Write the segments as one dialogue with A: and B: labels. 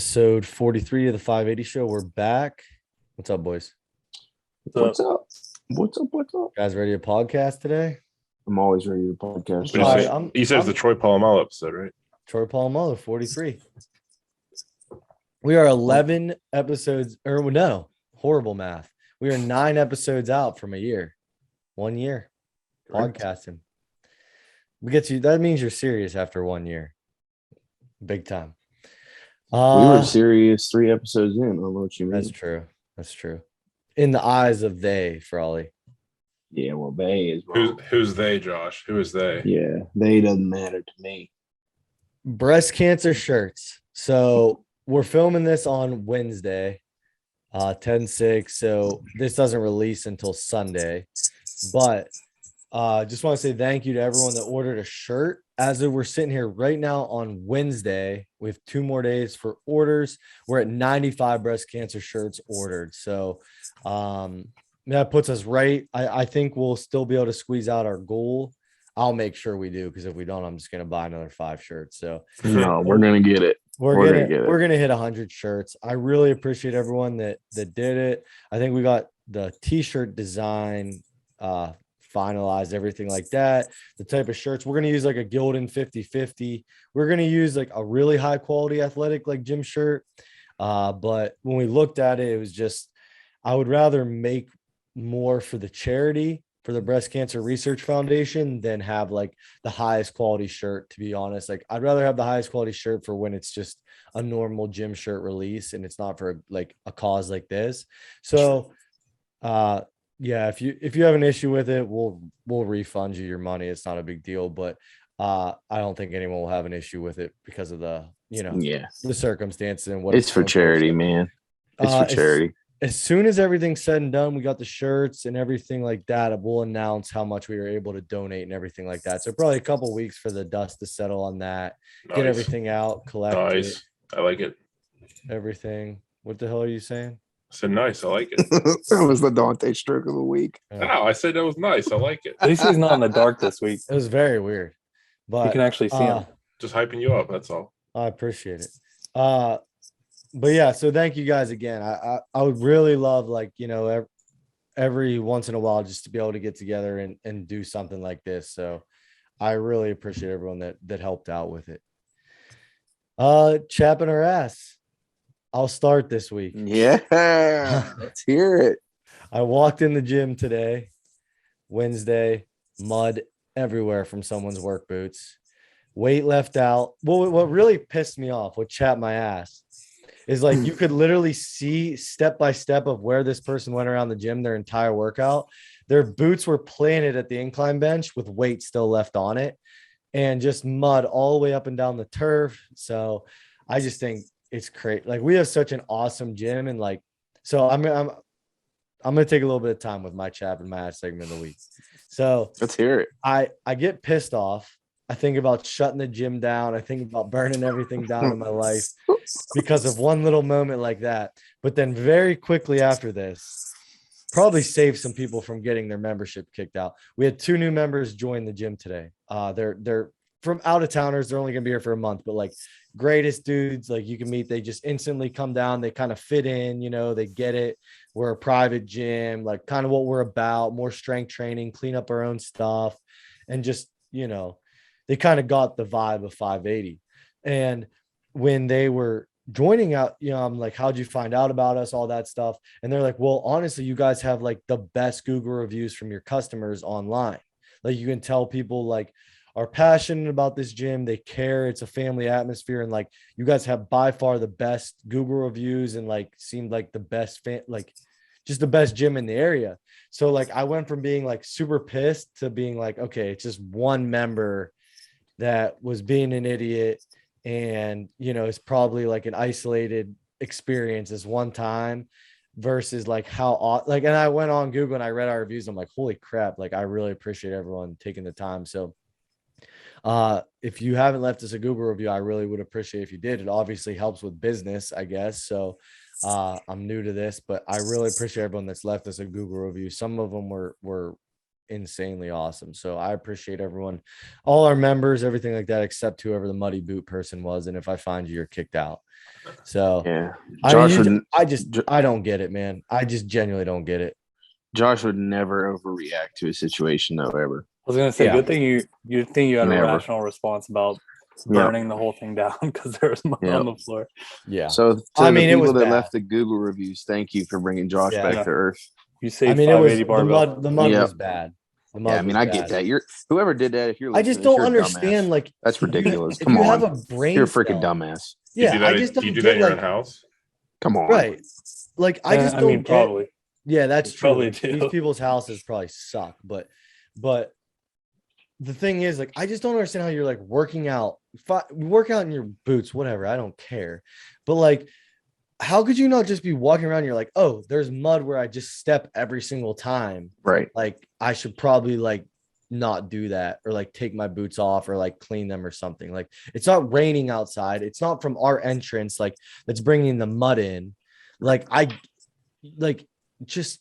A: Episode 43 of the 580 show. We're back. What's up, boys?
B: What's up? What's up? What's up?
A: Guys, ready to podcast today?
B: I'm always ready to podcast.
A: All right,
C: You said it's the Troy Polamalu episode, right?
A: Troy Polamalu, 43. We are 11 episodes, or no, horrible math. We are 9 episodes out from a year. 1 year podcasting. We get you. That means you're serious after 1 year. Big time.
B: We were serious 3 episodes in. I don't know what you mean.
A: That's true. That's true. In the eyes of they, Frawley.
B: Yeah, well, they is wrong.
C: Who's they, Josh? Who is they?
B: Yeah, they doesn't matter to me.
A: Breast cancer shirts. So we're filming this on Wednesday, 10/6. So this doesn't release until Sunday. But just want to say thank you to everyone that ordered a shirt. As we're sitting here right now on Wednesday, we have 2 more days for orders. We're at 95 breast cancer shirts ordered. So that puts us right. I think we'll still be able to squeeze out our goal. I'll make sure we do, because if we don't, I'm just going to buy another 5 shirts. So
B: No, we're going to get it.
A: We're gonna hit 100 shirts. I really appreciate everyone that did it. I think we got the t-shirt design finalized, everything like that. The type of shirts we're gonna use, like a Gildan 50/50. We're gonna use like a really high quality athletic like gym shirt. But when we looked at it, it was just, I would rather make more for the charity, for the Breast Cancer Research Foundation, than have like the highest quality shirt, to be honest. Like, I'd rather have the highest quality shirt for when it's just a normal gym shirt release and it's not for like a cause like this. So yeah, if you have an issue with it, we'll refund you your money. It's not a big deal, but I don't think anyone will have an issue with it because of the the circumstances and what
B: it's for charity, man. It's for charity.
A: As soon as everything's said and done, we got the shirts and everything like that, we'll announce how much we were able to donate and everything like that. So probably a couple weeks for the dust to settle on that.
C: Nice.
A: Get everything out, collect it,
C: I like it.
A: Everything. What the hell are you saying?
C: I said nice. I like it.
B: That was the Dante stroke of the week.
C: No, I said that was nice. I like it.
D: At least he's not in the dark this week.
A: It was very weird, but
D: you can actually see him.
C: Just hyping you up. That's all.
A: I appreciate it. But yeah, so thank you guys again. I would really love, like, every once in a while just to be able to get together and do something like this. So I really appreciate everyone that helped out with it. Chapping our ass. I'll start this week.
B: Yeah, let's hear it.
A: I walked in the gym today, Wednesday, mud everywhere from someone's work boots, weight left out. Well, what really pissed me off, what chapped my ass, is like you could literally see step by step of where this person went around the gym their entire workout. Their boots were planted at the incline bench with weight still left on it and just mud all the way up and down the turf. So I just think it's great. Like, we have such an awesome gym, and like, so I'm gonna take a little bit of time with my chap and my ass segment of the week. So
B: let's hear it.
A: I get pissed off. I think about shutting the gym down. I think about burning everything down in my life because of one little moment like that. But then very quickly after this, probably saved some people from getting their membership kicked out. We had 2 new members join the gym today. They're from out of towners. They're only gonna be here for a month, but like, greatest dudes like you can meet. They just instantly come down. They kind of fit in, they get it. We're a private gym, like kind of what we're about, more strength training, clean up our own stuff, and just, they kind of got the vibe of 580. And when they were joining out, I'm like, how'd you find out about us, all that stuff? And they're like, well, honestly, you guys have like the best Google reviews from your customers online. Like, you can tell people like are passionate about this gym. They care. It's a family atmosphere. And like, you guys have by far the best Google reviews and like seemed like the best just the best gym in the area. So like, I went from being like super pissed to being like, okay, it's just one member that was being an idiot. And, it's probably like an isolated experience this one time versus like and I went on Google and I read our reviews. I'm like, holy crap. Like, I really appreciate everyone taking the time. So if you haven't left us a Google review, I really would appreciate if you did. It obviously helps with business, I guess. So I'm new to this, but I really appreciate everyone that's left us a Google review. Some of them were insanely awesome. So I appreciate everyone, all our members, everything like that, except whoever the muddy boot person was. And if I find you, you're kicked out. So
B: Yeah.
A: I
B: Josh
A: mean,
B: would
A: I don't get it, man. I just genuinely don't get it.
B: Josh would never overreact to a situation though, ever.
D: I was gonna say,
A: Yeah.
D: good thing you had
B: Never.
D: a rational response about burning the whole thing down because there was mud on the floor.
A: Yeah.
B: So to
A: I mean,
B: the
A: it was
B: people that
A: bad.
B: left the Google reviews, thank you for bringing Josh
A: Yeah.
B: back to earth.
D: You
A: I
D: saved
A: mean, it was
D: 580
A: the
D: barbell.
A: mud
B: Yeah.
A: was bad. The mud
B: Yeah, I mean,
A: was
B: I
A: bad.
B: get that. You're whoever did that. If you're
A: I just
B: listening,
A: don't
B: you're a
A: understand.
B: dumbass.
A: Like,
B: That's ridiculous.
A: if
B: Come
A: you
B: on,
A: have a brain,
B: you're a freaking
A: cell,
B: dumbass.
A: Yeah,
C: do
A: I just
C: do
A: don't
C: you do
A: get
C: that in your
A: like
C: own house?
B: Come on,
A: right. Like I just don't get.
D: probably.
A: Yeah, that's
D: You
A: true.
D: probably
A: Like,
D: do.
A: these people's houses probably suck, but the thing is, like, I just don't understand how you're like working out, work out in your boots, whatever. I don't care, but like, how could you not just be walking around? And you're like, oh, there's mud where I just step every single time.
B: right?
A: Like, I should probably like not do that or like take my boots off or like clean them or something. Like, it's not raining outside. It's not from our entrance. Like, that's bringing the mud in. Like, just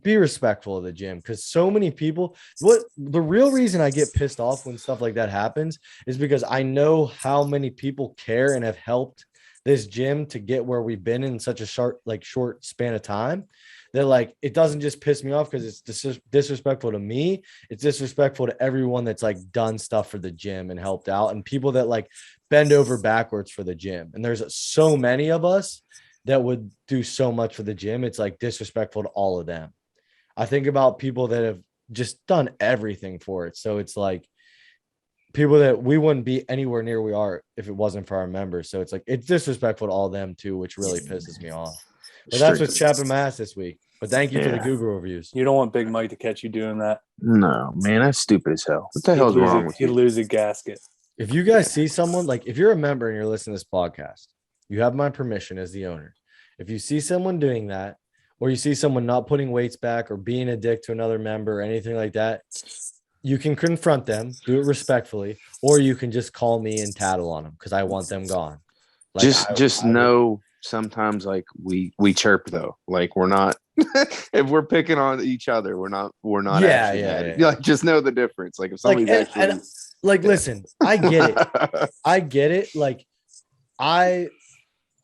A: be respectful of the gym, because so many people, what the real reason I get pissed off when stuff like that happens is because I know how many people care and have helped this gym to get where we've been in such a short span of time, that like, it doesn't just piss me off because it's disrespectful to me. It's disrespectful to everyone that's like done stuff for the gym and helped out, and people that like bend over backwards for the gym. And there's so many of us that would do so much for the gym. It's like disrespectful to all of them. I think about people that have just done everything for it. So it's like people that we wouldn't be anywhere near we are if it wasn't for our members. So it's like, it's disrespectful to all of them too, which really pisses me off. But that's what's chapping my ass this week. But thank you for the Google reviews.
D: You don't want Big Mike to catch you doing that.
B: No, man, that's stupid as hell. What the hell's wrong with
D: He'd
B: you?
D: lose a gasket.
A: If you guys see someone, like if you're a member and you're listening to this podcast, you have my permission as the owner. If you see someone doing that, or you see someone not putting weights back or being a dick to another member or anything like that, you can confront them, do it respectfully, or you can just call me and tattle on them because I want them gone. Like,
B: just know sometimes like we chirp though. Like we're not if we're picking on each other, we're not actually mad. Like just know the difference. Like if somebody's actually
A: listen, I get it. I get it. Like I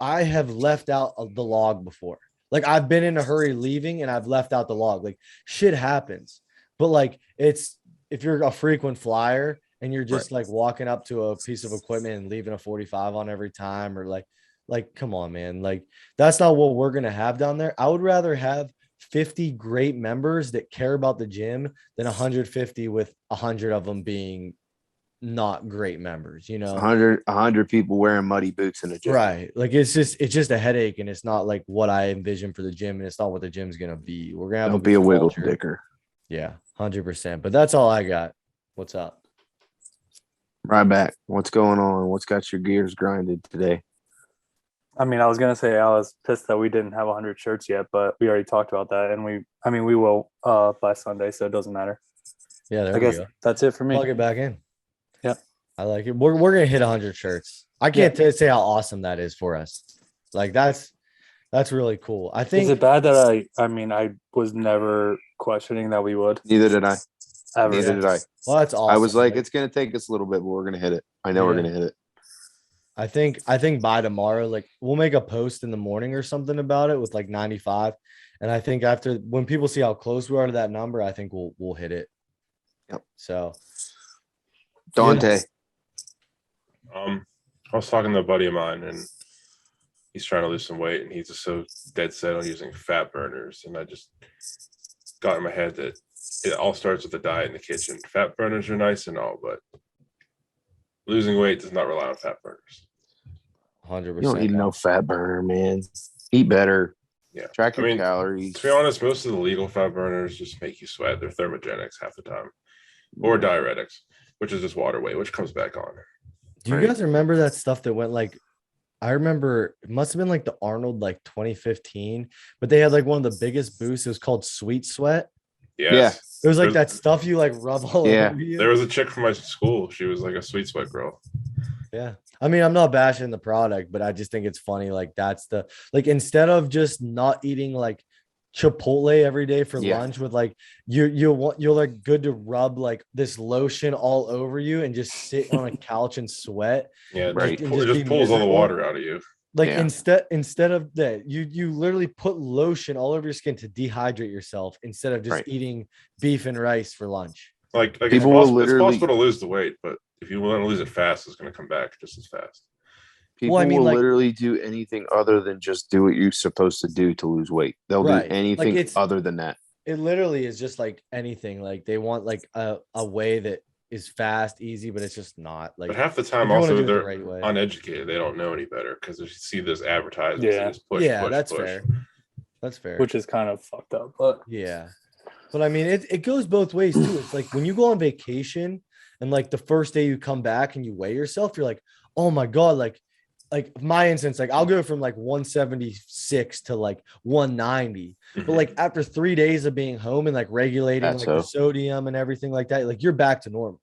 A: have left out of the log before. Like I've been in a hurry leaving and I've left out the log. Like shit happens. But like it's, if you're a frequent flyer and you're just like walking up to a piece of equipment and leaving a 45 on every time, or like come on, man. Like that's not what we're gonna have down there. I would rather have 50 great members that care about the gym than 150 with 100 of them being not great members, you know.
B: 100 people wearing muddy boots in the gym.
A: Right. Like it's just a headache, and it's not like what I envision for the gym, and it's not what the gym's gonna be. We're gonna have
B: Don't be a wiggle
A: culture.
B: dicker.
A: Yeah, 100%. But that's all I got. What's up?
B: Right back. What's going on? What's got your gears grinded today?
D: I mean, I was gonna say I was pissed that we didn't have 100 shirts yet, but we already talked about that, and we will by Sunday, so it doesn't matter.
A: Yeah, there
D: I
A: we
D: guess
A: go.
D: that's it for me.
A: Plug it back in.
D: Yep.
A: I like it. We're gonna hit 100 shirts. I can't say how awesome that is for us. Like that's really cool. I think.
D: Is it bad that I was never questioning that we would?
B: Neither did I.
D: Ever.
B: Neither did I.
A: Well, that's awesome.
B: I was like, it's gonna take us a little bit, but we're gonna hit it. I know we're gonna hit it.
A: I think by tomorrow, like we'll make a post in the morning or something about it with like 95. And I think after, when people see how close we are to that number, I think we'll hit it.
B: Yep.
A: So
B: Dante.
C: I was talking to a buddy of mine, and he's trying to lose some weight, and he's just so dead set on using fat burners. And I just got in my head that it all starts with the diet in the kitchen. Fat burners are nice and all, but losing weight does not rely on fat burners.
A: 100%.
B: You don't need no fat burner, man. Eat better.
C: Yeah.
B: Track your calories.
C: To be honest, most of the legal fat burners just make you sweat. They're thermogenics half the time, or diuretics, which is just water weight, which comes back on.
A: Do you guys remember that stuff that went like, I remember it must have been like the Arnold, like 2015, but they had like one of the biggest boosts. It was called Sweet Sweat.
C: Yes.
A: It was like that stuff you like rub all over you.
C: There was a chick from my school. She was like a sweet sweat girl.
A: Yeah. I mean, I'm not bashing the product, but I just think it's funny. Like that's like, instead of just not eating like Chipotle every day for
B: Yeah.
A: lunch with like you're like good to rub like this lotion all over you and just sit on a couch and sweat.
C: Yeah,
B: Right.
A: And
C: it
A: just be
C: just pulls all the
A: miserable.
C: water out of you.
A: Like
B: Yeah.
A: instead of that, you literally put lotion all over your skin to dehydrate yourself instead of just
B: Right.
A: eating beef and rice for lunch.
C: Like it's
B: People will
C: possible, it's
B: literally-
C: possible to lose the weight, but if you want to lose it fast, it's going to come back just as fast.
B: People
A: Well, I mean,
B: will
A: like-
B: literally do anything other than just do what you're supposed to do to lose weight. They'll
A: Right.
B: do anything
A: it's-
B: other than that.
A: It literally is just like anything. Like they want like a way that is fast, easy, but it's just not. Like
C: But half the
A: if
C: time,
A: you wanna
C: also,
A: do it the
C: they're
A: right way.
C: uneducated. They don't know any better because they see this advertisement.
D: Yeah.
C: Just push,
A: Yeah,
C: push,
A: that's
C: push.
A: fair. That's fair.
D: which is kind of fucked up. But
A: Yeah. But I mean, it goes both ways too. It's like when you go on vacation and like the first day you come back and you weigh yourself, you're like, oh my God, like my instance, like I'll go from like 176 to like 190. But
C: Mhm.
A: like after 3 days of being home and like regulating
B: That's
A: like the
B: so.
A: sodium and everything like that, like you're back to normal.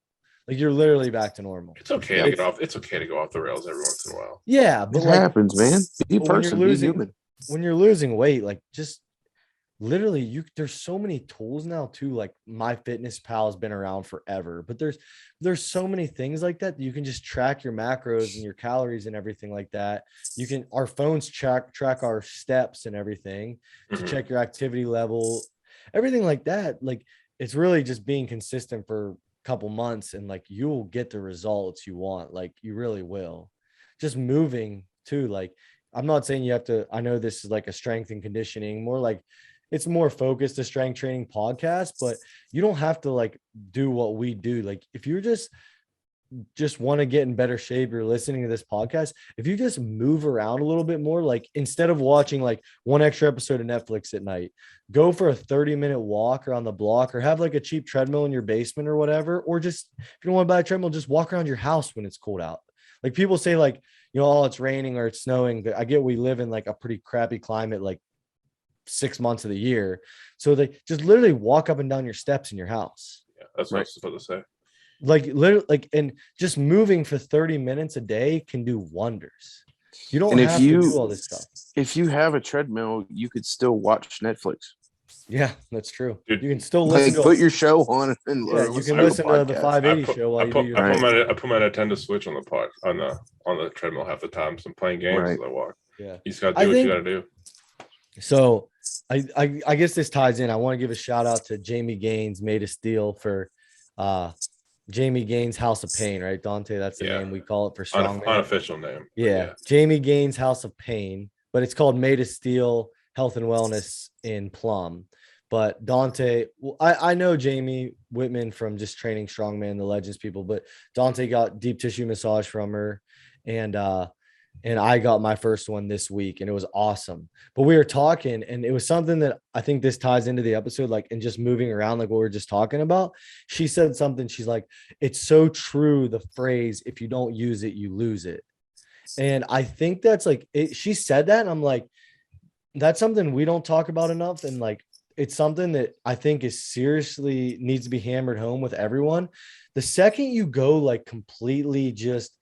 A: Like you're literally back to normal.
C: It's okay
B: Yeah.
C: to get off. It's okay to go off the rails every once in a while.
A: Yeah, but
B: It
A: like
B: happens, man. Be a
A: but when you're
B: person, be
A: losing-
B: human.
A: when you're losing weight, like just literally there's so many tools now too. Like MyFitnessPal has been around forever, but there's so many things like that you can just track your macros and your calories and everything like that. Our phones track our steps and everything to
C: Mhm.
A: check your activity level, everything like that. Like it's really just being consistent for a couple months and like you'll get the results you want. Like you really will. Just moving too. Like I'm not saying you have to, I know this is like a strength and conditioning, more like it's more focused to strength training podcast, but you don't have to like do what we do. Like if you're just want to get in better shape, you're listening to this podcast, if you just move around a little bit more, like instead of watching like one extra episode of Netflix at night, go for a 30-minute walk around the block or have like a cheap treadmill in your basement or whatever. Or just, if you don't want to buy a treadmill, just walk around your house when it's cold out. Like people say like, you know, oh, it's raining or it's snowing, but I get we live in like a pretty crappy climate, like 6 months of the year. So they just literally walk up and down your steps in your house.
C: Yeah, that's what I was supposed to say.
A: Like literally, like, and just moving for 30 minutes a day can do wonders. You don't
B: And if
A: have
B: you-
A: to do all this stuff.
B: If you have a treadmill, you could still watch Netflix.
A: Yeah, that's true.
C: Dude,
A: You can still
B: Like
A: listen
B: put
A: to
B: your show on and
A: yeah, you
B: listen
A: can
B: to a
A: listen to the
B: podcast.
A: 580 show while you do your
C: I
A: thing.
C: put my Nintendo Switch on the pod on the treadmill half the time. So I'm playing games
B: Right.
C: as I walk.
A: Yeah.
C: You just gotta
A: I
C: do what you
A: think-
C: gotta do.
A: So I guess this ties in. I want to give a shout out to Jamie Gaines, Made of Steel, for Jamie Gaines House of Pain, right, Dante? That's the
C: Yeah.
A: name we call it for Strongman.
C: Unofficial name. but
A: Yeah, Jamie Gaines House of Pain, but it's called Made of Steel Health and Wellness in Plum. But Dante, well, I know Jamie Whitman from just training Strongman, the Legends people, but Dante got deep tissue massage from her, and I got my first one this week, and it was awesome. But we were talking, and it was something that I think this ties into the episode, like, and just moving around, like what we were just talking about. She said something. She's like, "It's so true. The phrase, if you don't use it, you lose it." And I think that's like it, she said that, and I'm like, that's something we don't talk about enough. And like, it's something that I think is seriously needs to be hammered home with everyone. The second you go like completely just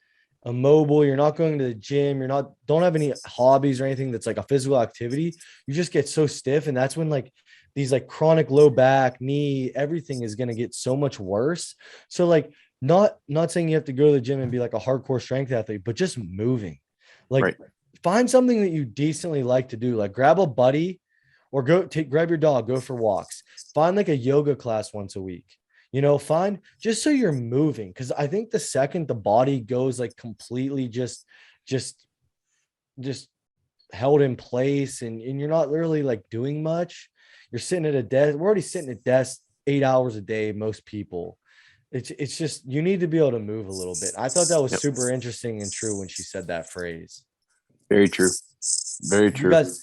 A: immobile, you're not going to the gym, don't have any hobbies or anything that's like a physical activity, you just get so stiff. And that's when like these like chronic low back, knee, everything is going to get so much worse. So like, not saying you have to go to the gym and be like a hardcore strength athlete, but just moving. Like
B: Right.
A: find something that you decently like to do. Like grab a buddy or grab your dog, go for walks. Find like a yoga class once a week. You know, find just so you're moving. Cause I think the second the body goes like completely just held in place and you're not literally like doing much, you're sitting at a desk. We're already sitting at desks 8 hours a day, most people. It's just you need to be able to move a little bit. I thought that was
B: Yep.
A: super interesting and true when she said that phrase.
B: Very true. Very
A: You
B: true.
A: guys,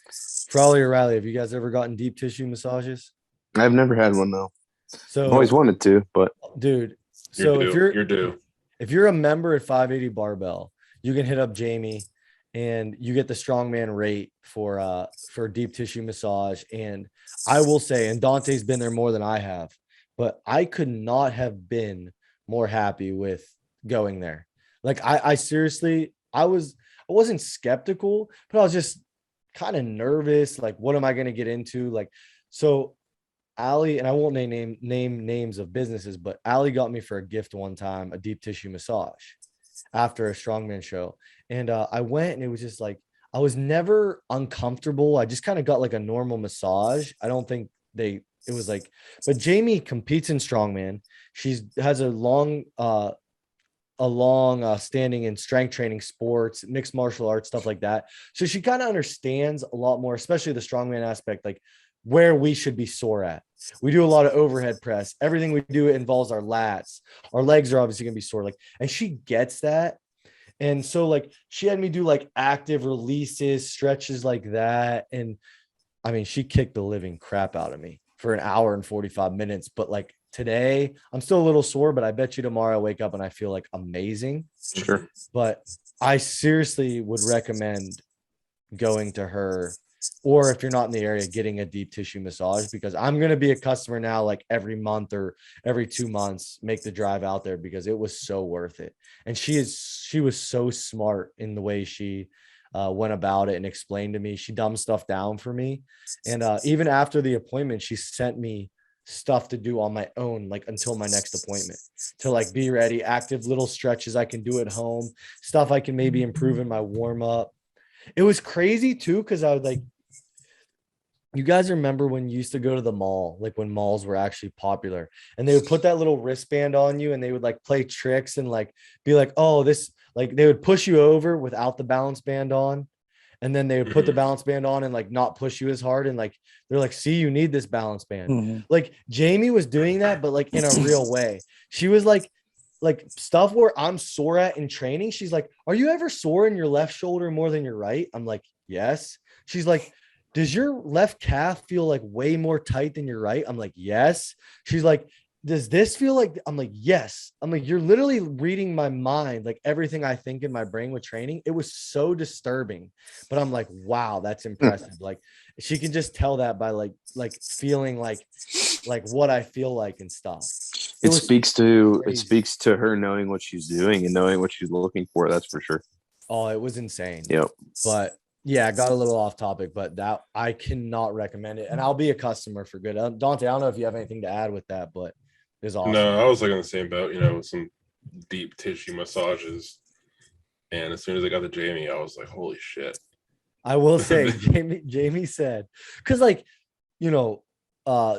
A: Frawley or Riley, have you guys ever gotten deep tissue massages?
B: I've never had one though.
A: So
B: I've always wanted to, but
A: dude, so
C: You're due.
A: if you're a member at 580 Barbell, you can hit up Jamie and you get the Strongman rate for deep tissue massage. And I will say, and Dante's been there more than I have, but I could not have been more happy with going there. Like I seriously, I wasn't skeptical, but I was just kind of nervous. Like, what am I going to get into? Like So Allie, and I won't name names of businesses, but Allie got me for a gift one time a deep tissue massage after a strongman show. And I went and it was just like, I was never uncomfortable. I just kind of got like a normal massage. I don't think it was like, but Jamie competes in strongman. She's has a long standing in strength training, sports, mixed martial arts, stuff like that. So she kind of understands a lot more, especially the strongman aspect, like where we should be sore at. We do a lot of overhead press. Everything we do involves our lats. Our legs are obviously going to be sore. Like, and she gets that. And so like she had me do like active releases, stretches like that. And I mean, she kicked the living crap out of me for an hour and 45 minutes. But like today, I'm still a little sore, but I bet you tomorrow I wake up and I feel like amazing.
B: Sure.
A: But I seriously would recommend going to her, or if you're not in the area, getting a deep tissue massage, because I'm going to be a customer now, like every month or every 2 months, make the drive out there because it was so worth it. And she was so smart in the way she went about it and explained to me. She dumbed stuff down for me. And even after the appointment, she sent me stuff to do on my own, like until my next appointment, to like be ready, active little stretches I can do at home, stuff I can maybe improve in my warm up. It was crazy too, because I was like, you guys remember when you used to go to the mall, like when malls were actually popular, and they would put that little wristband on you and they would like play tricks and like be like, oh, this, like they would push you over without the balance band on. And then they would put the balance band on and like not push you as hard. And like, they're like, see, you need this balance band. Like Jamie was doing that, but like in a real way. She was like stuff where I'm sore at in training. She's like, are you ever sore in your left shoulder more than your right? I'm like, yes. She's like, does your left calf feel like way more tight than your right? I'm like, yes. She's like, does this feel like, I'm like, yes. I'm like, you're literally reading my mind, like everything I think in my brain with training. It was so disturbing, but I'm like, wow, that's impressive. Like she can just tell that by like feeling like what I feel like and stuff.
B: It speaks to her knowing what she's doing and knowing what she's looking for. That's for sure.
A: Oh, it was insane.
B: Yep.
A: But yeah, I got a little off topic, but that I cannot recommend it. And I'll be a customer for good. Dante, I don't know if you have anything to add with that, but it's awesome.
C: No, I was like on the same boat, with some deep tissue massages. And as soon as I got to Jamie, I was like, holy shit.
A: I will say, Jamie said, because like,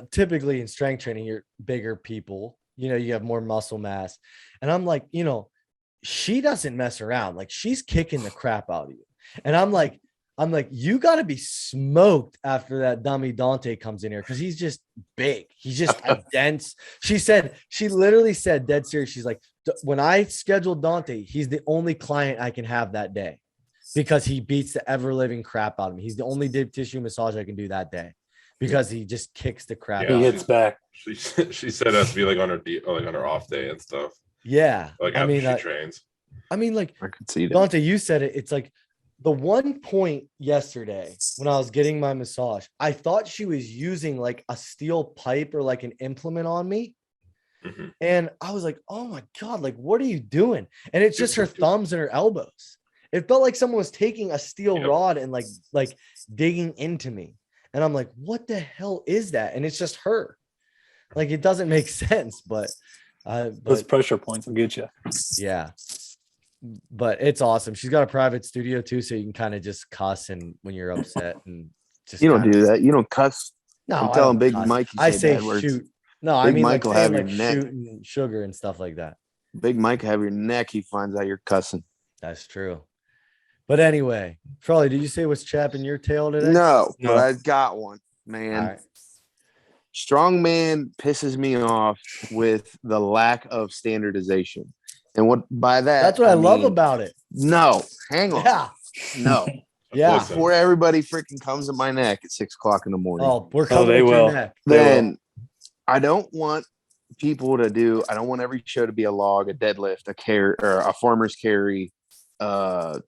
A: typically in strength training, you're bigger people, you have more muscle mass. And I'm like, she doesn't mess around. Like she's kicking the crap out of you. And I'm like, you got to be smoked after that dummy Dante comes in here, because he's just big. He's just dense. She literally said, dead serious, she's like, when I scheduled Dante, he's the only client I can have that day because he beats the ever living crap out of me. He's the only deep tissue massage I can do that day because he just kicks the crap out.
D: He hits back.
C: She said that to be like on her off day and stuff.
A: Yeah.
C: Like after she trains.
A: I mean, like
B: I could see that.
A: Dante, you said it. It's like, the one point yesterday when I was getting my massage, I thought she was using like a steel pipe or like an implement on me. Mm-hmm. And I was like, oh my God, like, what are you doing? And it's just her thumbs and her elbows. It felt like someone was taking a steel rod and like digging into me. And I'm like, what the hell is that? And it's just her. Like, it doesn't make sense, but
D: those pressure points will get you.
A: Yeah. But it's awesome. She's got a private studio too, so you can kind of just cuss and when you're upset and just.
B: You don't do that. You don't cuss.
A: No,
B: I'm telling Big Mike.
A: I say shoot. No, I mean
B: Mike will have your neck.
A: Shoot and sugar and stuff like that.
B: Big Mike will have your neck. He finds out you're cussing.
A: That's true. But anyway, Charlie, did you say what's chapping your tail today?
B: No, but I got one, man.
A: All right.
B: Strongman pisses me off with the lack of standardization. And what by that's
A: what I love about it.
B: No, hang on.
A: Yeah.
B: No.
A: Yeah.
B: Before everybody freaking comes at my neck at 6 o'clock in the morning.
A: Oh, we're coming at your neck.
B: Then I don't want people to do. I don't want every show to be a log, a deadlift, a carry, or a farmer's carry,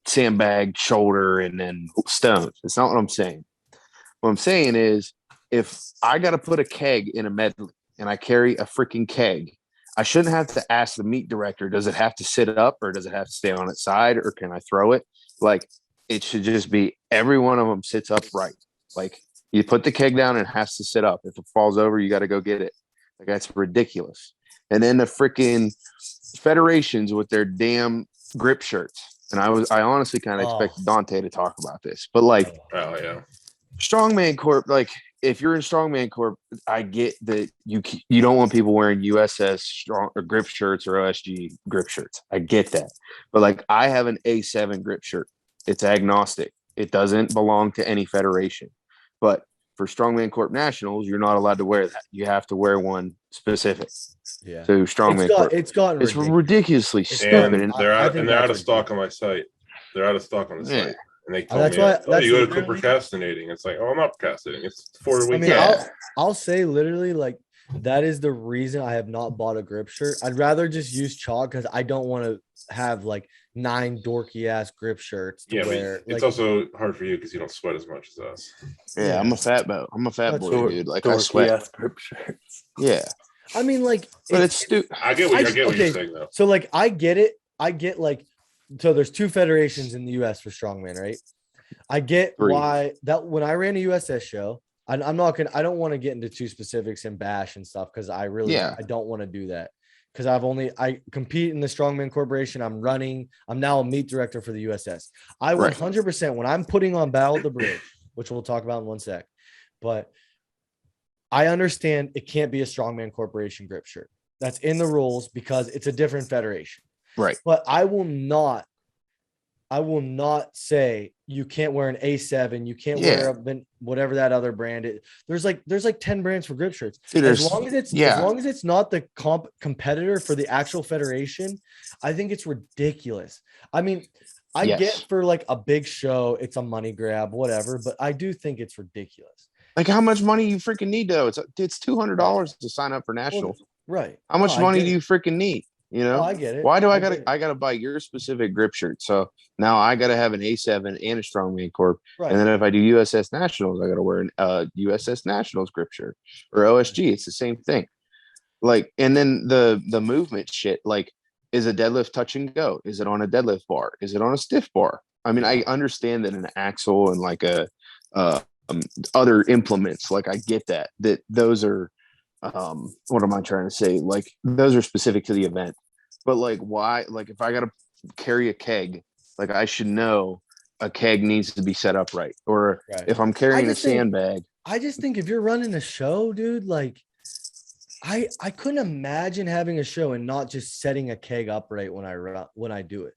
B: sandbag, shoulder, and then stones. That's not what I'm saying. What I'm saying is, if I got to put a keg in a medley and I carry a freaking keg, I shouldn't have to ask the meet director, does it have to sit up or does it have to stay on its side or can I throw it? Like, it should just be every one of them sits upright. Like, You put the keg down and it has to sit up. If it falls over, you got to go get it. Like that's ridiculous. And then the freaking federations with their damn grip shirts. And I honestly kind of
A: Oh.
B: expected Dante to talk about this, but like
C: Oh yeah.
B: Strongman Corp, like if you're in Strongman Corp, I get that you don't want people wearing USS strong or grip shirts or OSG grip shirts. I get that, but like I have an A7 grip shirt. It's agnostic. It doesn't belong to any federation. But for Strongman Corp Nationals, you're not allowed to wear that. You have to wear one specific
A: Yeah.
B: to Strongman Corp.
A: It's gotten
B: It's
A: ridiculous.
B: ridiculously
A: It's
B: stupid.
C: And
B: And
A: I think
C: they're out
A: that's
C: of stock on my site. They're out of stock on the
B: Yeah.
C: site. And they told
A: That's
C: me,
A: why-
C: oh,
A: that's
C: you got to quit
A: literally-
C: procrastinating. It's like, oh, I'm not procrastinating. It's 4
A: I
C: weeks.
A: mean,
B: Yeah.
A: I'll say literally like that is the reason I have not bought a grip shirt. I'd rather just use chalk because I don't want to have like 9 dorky ass grip shirts to
C: Yeah, but
A: wear.
C: it's
A: Like,
C: also hard for you because you don't sweat as much as us.
B: yeah, I'm a fat boy. I'm a fat
A: That's
B: boy, dude. Like I
D: Dorky
B: sweat.
D: ass grip shirts.
B: Yeah,
A: I mean, like,
B: but it's stupid.
C: I get what you're
A: okay.
C: saying though.
A: So like I get it. I get like so there's 2 federations in the US for strongman, right? I get
B: 3.
A: why that when I ran a USS show, I'm not gonna I don't want to get into too specifics and bash and stuff because I really
B: Yeah.
A: I don't want to do that. Because I compete in the Strongman Corporation. I'm now a meet director for the USS. I
B: Right.
A: 100% when I'm putting on Battle of the Bridge, which we'll talk about in one sec, but I understand it can't be a Strongman Corporation grip shirt. That's in the rules because it's a different federation.
B: Right.
A: But I will not say you can't wear an A7. You can't wear whatever that other brand is. There's like 10 brands for grip shirts.
B: Dude,
A: As long as it's not the competitor for the actual federation, I think it's ridiculous. I mean, I
B: Yes.
A: get for like a big show, it's a money grab, whatever, but I do think it's ridiculous.
B: Like how much money you freaking need though? It's $200 to sign up for nationals.
A: Right.
B: How much
A: No, I
B: money
A: get
B: do
A: it.
B: you freaking need? You know?
A: Oh, I get it.
B: Why do I
A: get it.
B: gotta buy your specific grip shirt? So now I gotta have an A7 and a Strongman Corp.
A: Right.
B: And then if I do USS Nationals, I gotta wear an USS Nationals grip shirt or OSG. It's the same thing. Like, and then the movement shit, like, is a deadlift touch and go? Is it on a deadlift bar? Is it on a stiff bar? I mean, I understand that an axle and like a other implements, like I get that those are what am I trying to say? Like those are specific to the event. But like why, like if I gotta carry a keg, like I should know a keg needs to be set up right. Or
A: Right.
B: if I'm carrying a
A: just think-
B: sandbag,
A: I just think if you're running a show, dude, like I couldn't imagine having a show and not just setting a keg upright when I do it.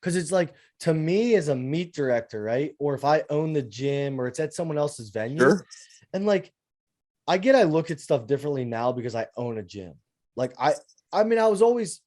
A: Cause it's like to me as a meet director, right? Or if I own the gym or it's at someone else's venue.
B: sure.
A: And like I look at stuff differently now because I own a gym. Like I mean, I always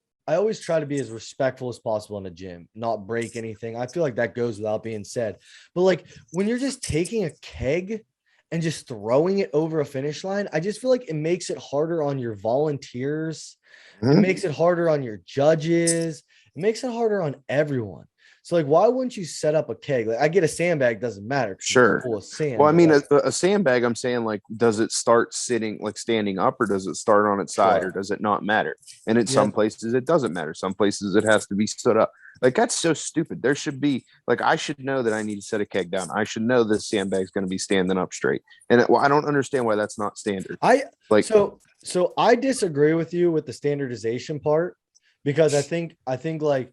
A: try to be as respectful as possible in a gym, not break anything. I feel like that goes without being said. But like when you're just taking a keg and just throwing it over a finish line, I just feel like it makes it harder on your volunteers. It
B: Mhm.
A: makes it harder on your judges. It makes it harder on everyone. So like, why wouldn't you set up a keg? Like I get a sandbag, doesn't matter. 'cause it's
B: Sure.
A: full of sand.
B: Well, I
A: but,
B: mean,
A: like,
B: a sandbag, I'm saying, like, does it start sitting, like standing up, or does it start on its side,
A: Sure.
B: or does it not matter? And in
A: Yeah.
B: some places, it doesn't matter. Some places, it has to be stood up. Like, that's so stupid. There should be, like, I should know that I need to set a keg down. I should know this sandbag's going to be standing up straight. And well, I don't understand why that's not standard. Like,
A: so I disagree with you with the standardization part because I think like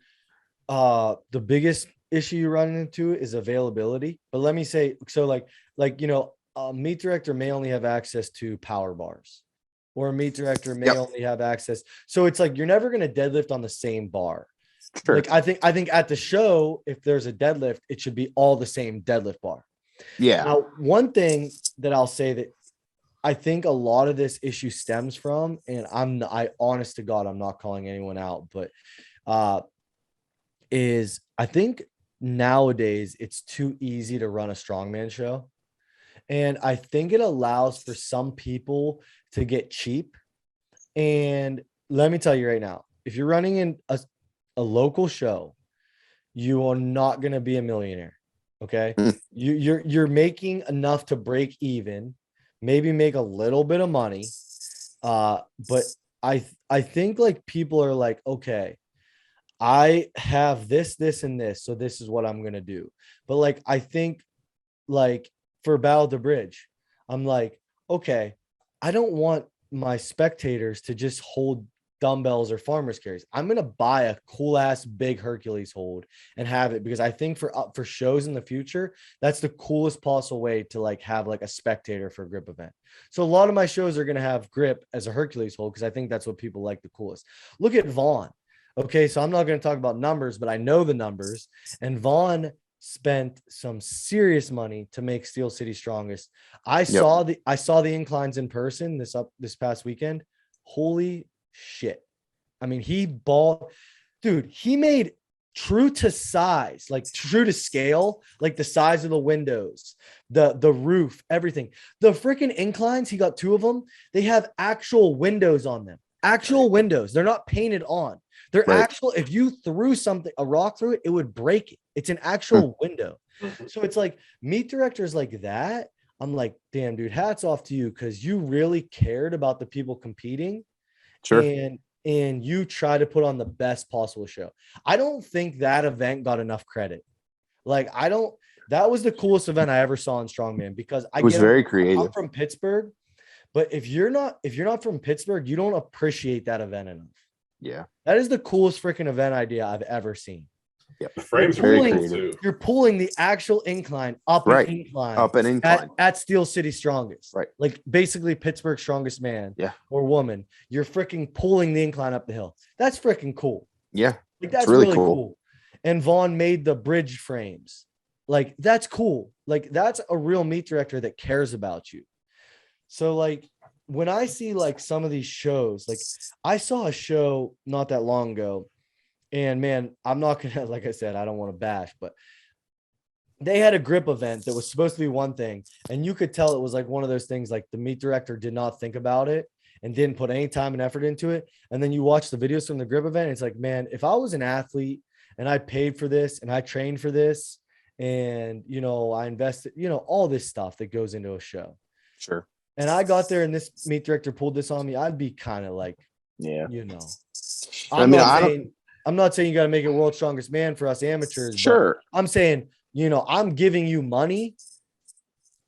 A: the biggest issue you run into is availability. But let me say, so like a meet director may only have access to power bars, or a meet director may
B: Yep.
A: only have access. So it's like you're never going to deadlift on the same bar.
B: sure.
A: Like I think at the show, if there's a deadlift, it should be all the same deadlift bar.
B: Yeah.
A: Now, one thing that I'll say that I think a lot of this issue stems from, and I honest to God, I'm not calling anyone out, but is I think nowadays it's too easy to run a strongman show. And I think it allows for some people to get cheap. And let me tell you right now, if you're running in a local show, you are not going to be a millionaire. Okay.
B: Mm.
A: You're making enough to break even, maybe make a little bit of money. But I think like people are like, okay, I have this, and this, so this is what I'm going to do. But like, I think like for Battle of the Bridge, I'm like, okay, I don't want my spectators to just hold dumbbells or farmer's carries. I'm going to buy a cool ass big Hercules hold and have it, because I think for shows in the future, that's the coolest possible way to like have like a spectator for a grip event. So a lot of my shows are going to have grip as a Hercules hold, because I think that's what people like the coolest. Look at Vaughn. Okay, so I'm not going to talk about numbers, but I know the numbers, and Vaughn spent some serious money to make Steel City strongest. I saw the inclines in person this past weekend. Holy shit. I mean, he made true to size, like true to scale, like the size of the windows, the roof, everything. The freaking inclines, he got 2 of them. They have actual windows on them. Actual windows. They're not painted on. They're actual. If you threw a rock through it, it would break it. It's an actual window. So it's like meet directors like that. I'm like, damn, dude, hats off to you, because you really cared about the people competing.
B: Sure.
A: And you try to put on the best possible show. I don't think that event got enough credit. Like, that was the coolest event I ever saw in Strongman, because
B: It was very creative.
A: I'm from Pittsburgh, but if you're not from Pittsburgh, you don't appreciate that event enough.
B: Yeah.
A: That is the coolest freaking event idea I've ever seen.
B: Yep.
C: The frames are
B: Very
C: cool
B: creative.
C: too.
A: You're pulling the actual incline up
B: Right.
A: an incline.
B: Up an incline.
A: At Steel City strongest.
B: Right.
A: Like basically Pittsburgh strongest man
B: Yeah.
A: or woman. You're freaking pulling the incline up the hill. That's freaking cool.
B: Yeah.
A: Like that's
B: really
A: really
B: cool.
A: cool. And Vaughn made the bridge frames. Like that's cool. Like that's a real meet director that cares about you. So like when I see like some of these shows, like I saw a show not that long ago, and man, I'm not gonna, like I said, I don't want to bash, but they had a grip event that was supposed to be one thing, and you could tell it was like one of those things, like the meet director did not think about it and didn't put any time and effort into it. And then you watch the videos from the grip event, it's like, man, if I was an athlete and I paid for this and I trained for this, and I invested, all this stuff that goes into a show.
B: Sure.
A: And I got there and this meet director pulled this on me, I'd be kind of like,
B: Yeah.
A: I'm not saying you got to make it world's strongest man for us amateurs.
B: Sure.
A: I'm saying, I'm giving you money.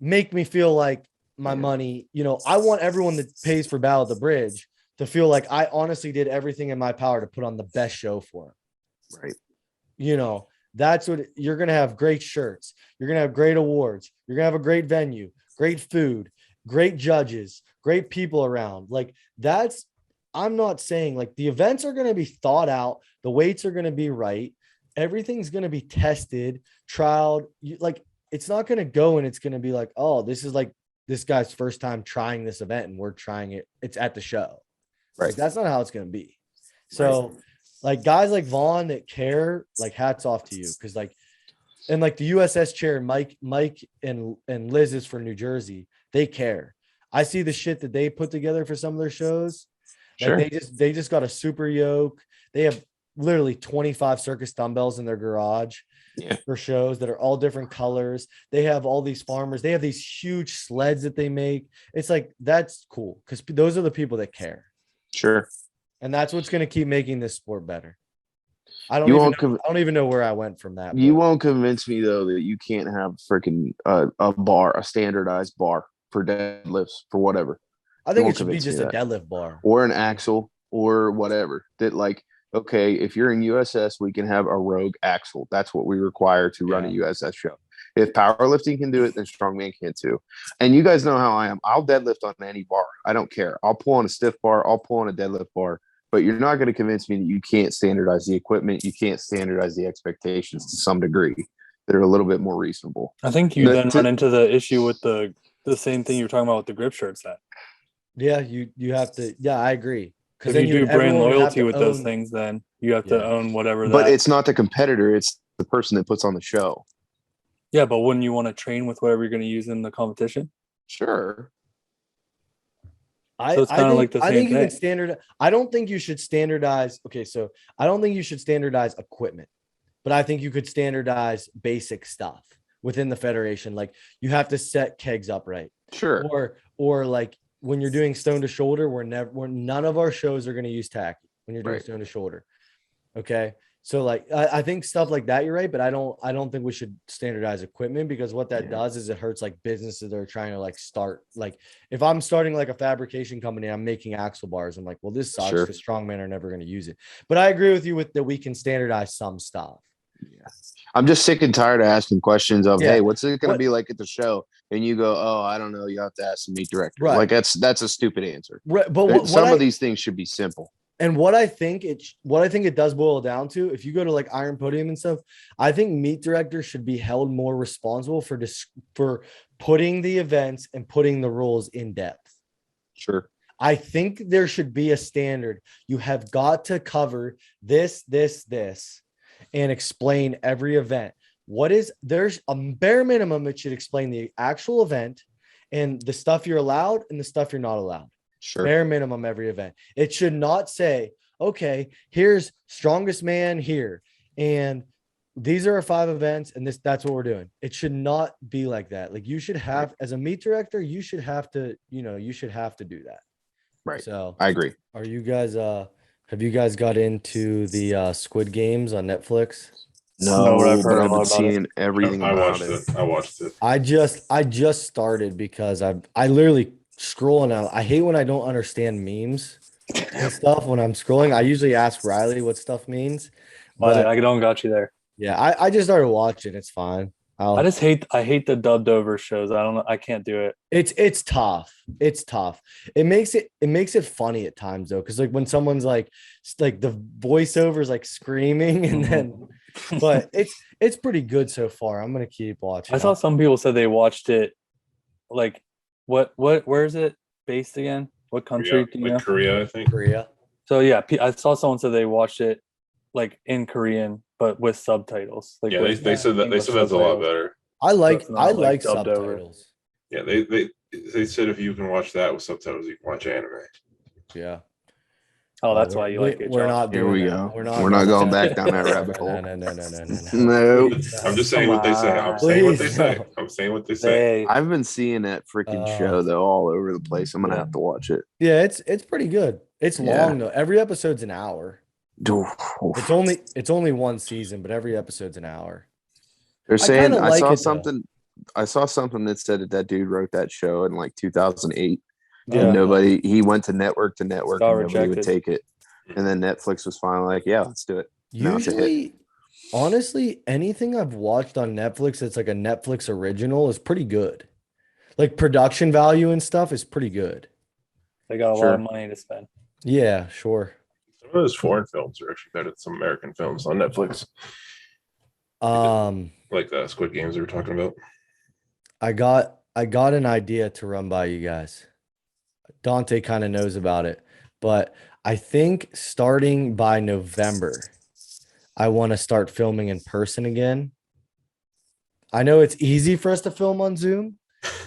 A: Make me feel like my money, I want everyone that pays for Battle of the Bridge to feel like I honestly did everything in my power to put on the best show for them.
B: Right.
A: That's what you're going to have. Great shirts. You're going to have great awards. You're going to have a great venue, great food, great judges, great people around. Like I'm not saying like the events are going to be thought out. The weights are going to be right. Everything's going to be tested, trialed. Like it's not going to go and it's going to be like, oh, this is like this guy's first time trying this event and we're trying it. It's at the show.
B: Right.
A: Like, that's not how it's going to be. So like guys like Vaughn that care, like hats off to you. Cause like, and like the USS chair, Mike and Liz is for New Jersey. They care. I see the shit that they put together for some of their shows. Like they just got a super yoke. They have literally 25 circus dumbbells in their garage for shows that are all different colors. They have all these farmers. They have these huge sleds that they make. It's like, that's cool. Cause those are the people that care.
B: Sure.
A: And that's what's going to keep making this sport better. I don't even know where I went from that.
B: You won't convince me though that you can't have freaking a standardized bar for deadlifts for whatever.
A: I think it should be just a deadlift bar
B: or an axle or whatever. That like, okay, if you're in USS, we can have a Rogue axle. That's what we require to run a USS show. If powerlifting can do it, then strongman can too. And you guys know how I am. I'll deadlift on any bar. I don't care. I'll pull on a stiff bar. I'll pull on a deadlift bar. But you're not going to convince me that you can't standardize the equipment. You can't standardize the expectations to some degree that are a little bit more reasonable.
D: I think you then run into the issue with the same thing you were talking about with the grip shirts. That
A: you have to. Yeah, I agree.
D: Because if you do brand loyalty with those things, then you have to own whatever.
B: But it's not the competitor; it's the person that puts on the show.
D: Yeah, but wouldn't you want to train with whatever you're going to use in the competition?
B: Sure.
D: So it's kind of like the same thing.
A: You can standard. I don't think you should standardize. Okay, so I don't think you should standardize equipment, but I think you could standardize basic stuff within the federation. Like you have to set kegs upright.
B: Sure.
A: Or like when you're doing stone to shoulder, none of our shows are going to use tacky when you're doing stone to shoulder. Okay. So like I think stuff like that, you're right, but I don't think we should standardize equipment, because what that does is it hurts like businesses that are trying to like start, like if I'm starting like a fabrication company, I'm making axle bars. I'm like, well, this sucks
B: Sure.
A: because strongmen are never going to use it. But I agree with you with that we can standardize some stuff.
B: I'm just sick and tired of asking questions of,
A: Yeah.
B: hey, what's it going to
A: What-
B: be like at the show? And you go, oh, I don't know. You have to ask the meet director.
A: Right.
B: Like that's a stupid answer.
A: Right, but what
B: Some
A: I,
B: of these things should be simple.
A: and what I think it does boil down to, if you go to like Iron Podium and stuff, I think meet directors should be held more responsible for putting the events and putting the rules in depth.
B: Sure.
A: I think there should be a standard. You have got to cover this, and explain every event. There's a bare minimum. It should explain the actual event and the stuff you're allowed and the stuff you're not allowed.
B: Sure.
A: Bare minimum every event. It should not say, okay, here's strongest man here, and these are our 5 events, and that's what we're doing. It should not be like that. Like you should have, as a meet director, you should have to do that.
B: Right.
A: So
B: I agree.
A: are you guys have you guys got into the Squid Games on Netflix?
B: No,
D: but I've heard
B: but
D: a
B: I've
D: lot
B: been
D: about
B: seeing everything
C: I
B: about
C: watched
B: it.
C: it. I watched it.
A: I just started because I literally scrolling out. I hate when I don't understand memes and stuff when I'm scrolling. I usually ask Riley what stuff means. But
D: I don't got you there.
A: yeah, I just started watching. It's fine.
D: I hate the dubbed over shows. I don't know. I can't do it.
A: It's tough. It's tough. It makes it funny at times though, because like when someone's like the voiceover is like screaming, and then but it's pretty good so far. I'm gonna keep watching.
D: I saw some people said they watched it. Like, where is it based again? What country? Do you know?
C: Like Korea, I think.
A: Korea.
D: So yeah, I saw someone said they watched it like in Korean, but with subtitles. Like
C: Yeah,
D: with
C: they said that
D: English
C: that's a lot
D: subtitles.
C: better.
A: I like
D: it's not, like, dubbed over.
A: subtitles.
C: Yeah, they said if you can watch that with subtitles, you can watch anime.
A: Yeah.
D: Oh, that's why you like it.
A: We're
D: Josh.
A: not
B: Here
A: doing
B: we
A: that.
B: go.
A: We're
B: not going back down that rabbit hole.
A: No.
B: No.
C: I'm just saying what they say. I'm saying what they say. I'm saying what they say.
D: Hey,
B: I've been seeing that freaking show though all over the place. I'm gonna have to watch it.
A: Yeah, it's pretty good. It's
B: Yeah.
A: long though. Every episode's an hour. It's only one season, but every episode's an hour.
B: They're saying
A: kinda
B: I
A: like
B: saw
A: it, though.
B: something. I saw something that said that dude wrote that show in like 2008.
A: Yeah.
B: And he went to network
D: Got
B: and nobody would
D: rejected.
B: take it. And then Netflix was finally like, yeah, let's do it. Now it's a hit.
A: Usually, honestly, anything I've watched on Netflix that's like a Netflix original is pretty good. Like production value and stuff is pretty good.
D: they got a lot of money to spend.
A: Yeah, sure.
C: Some of those foreign films are actually better than some American films on Netflix, like the Squid Games we were talking about.
A: I got an idea to run by you guys. Dante kind of knows about it, but I think starting by November, I want to start filming in person again. I know it's easy for us to film on Zoom,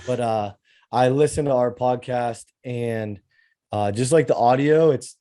A: but I listen to our podcast, and just like the audio, it's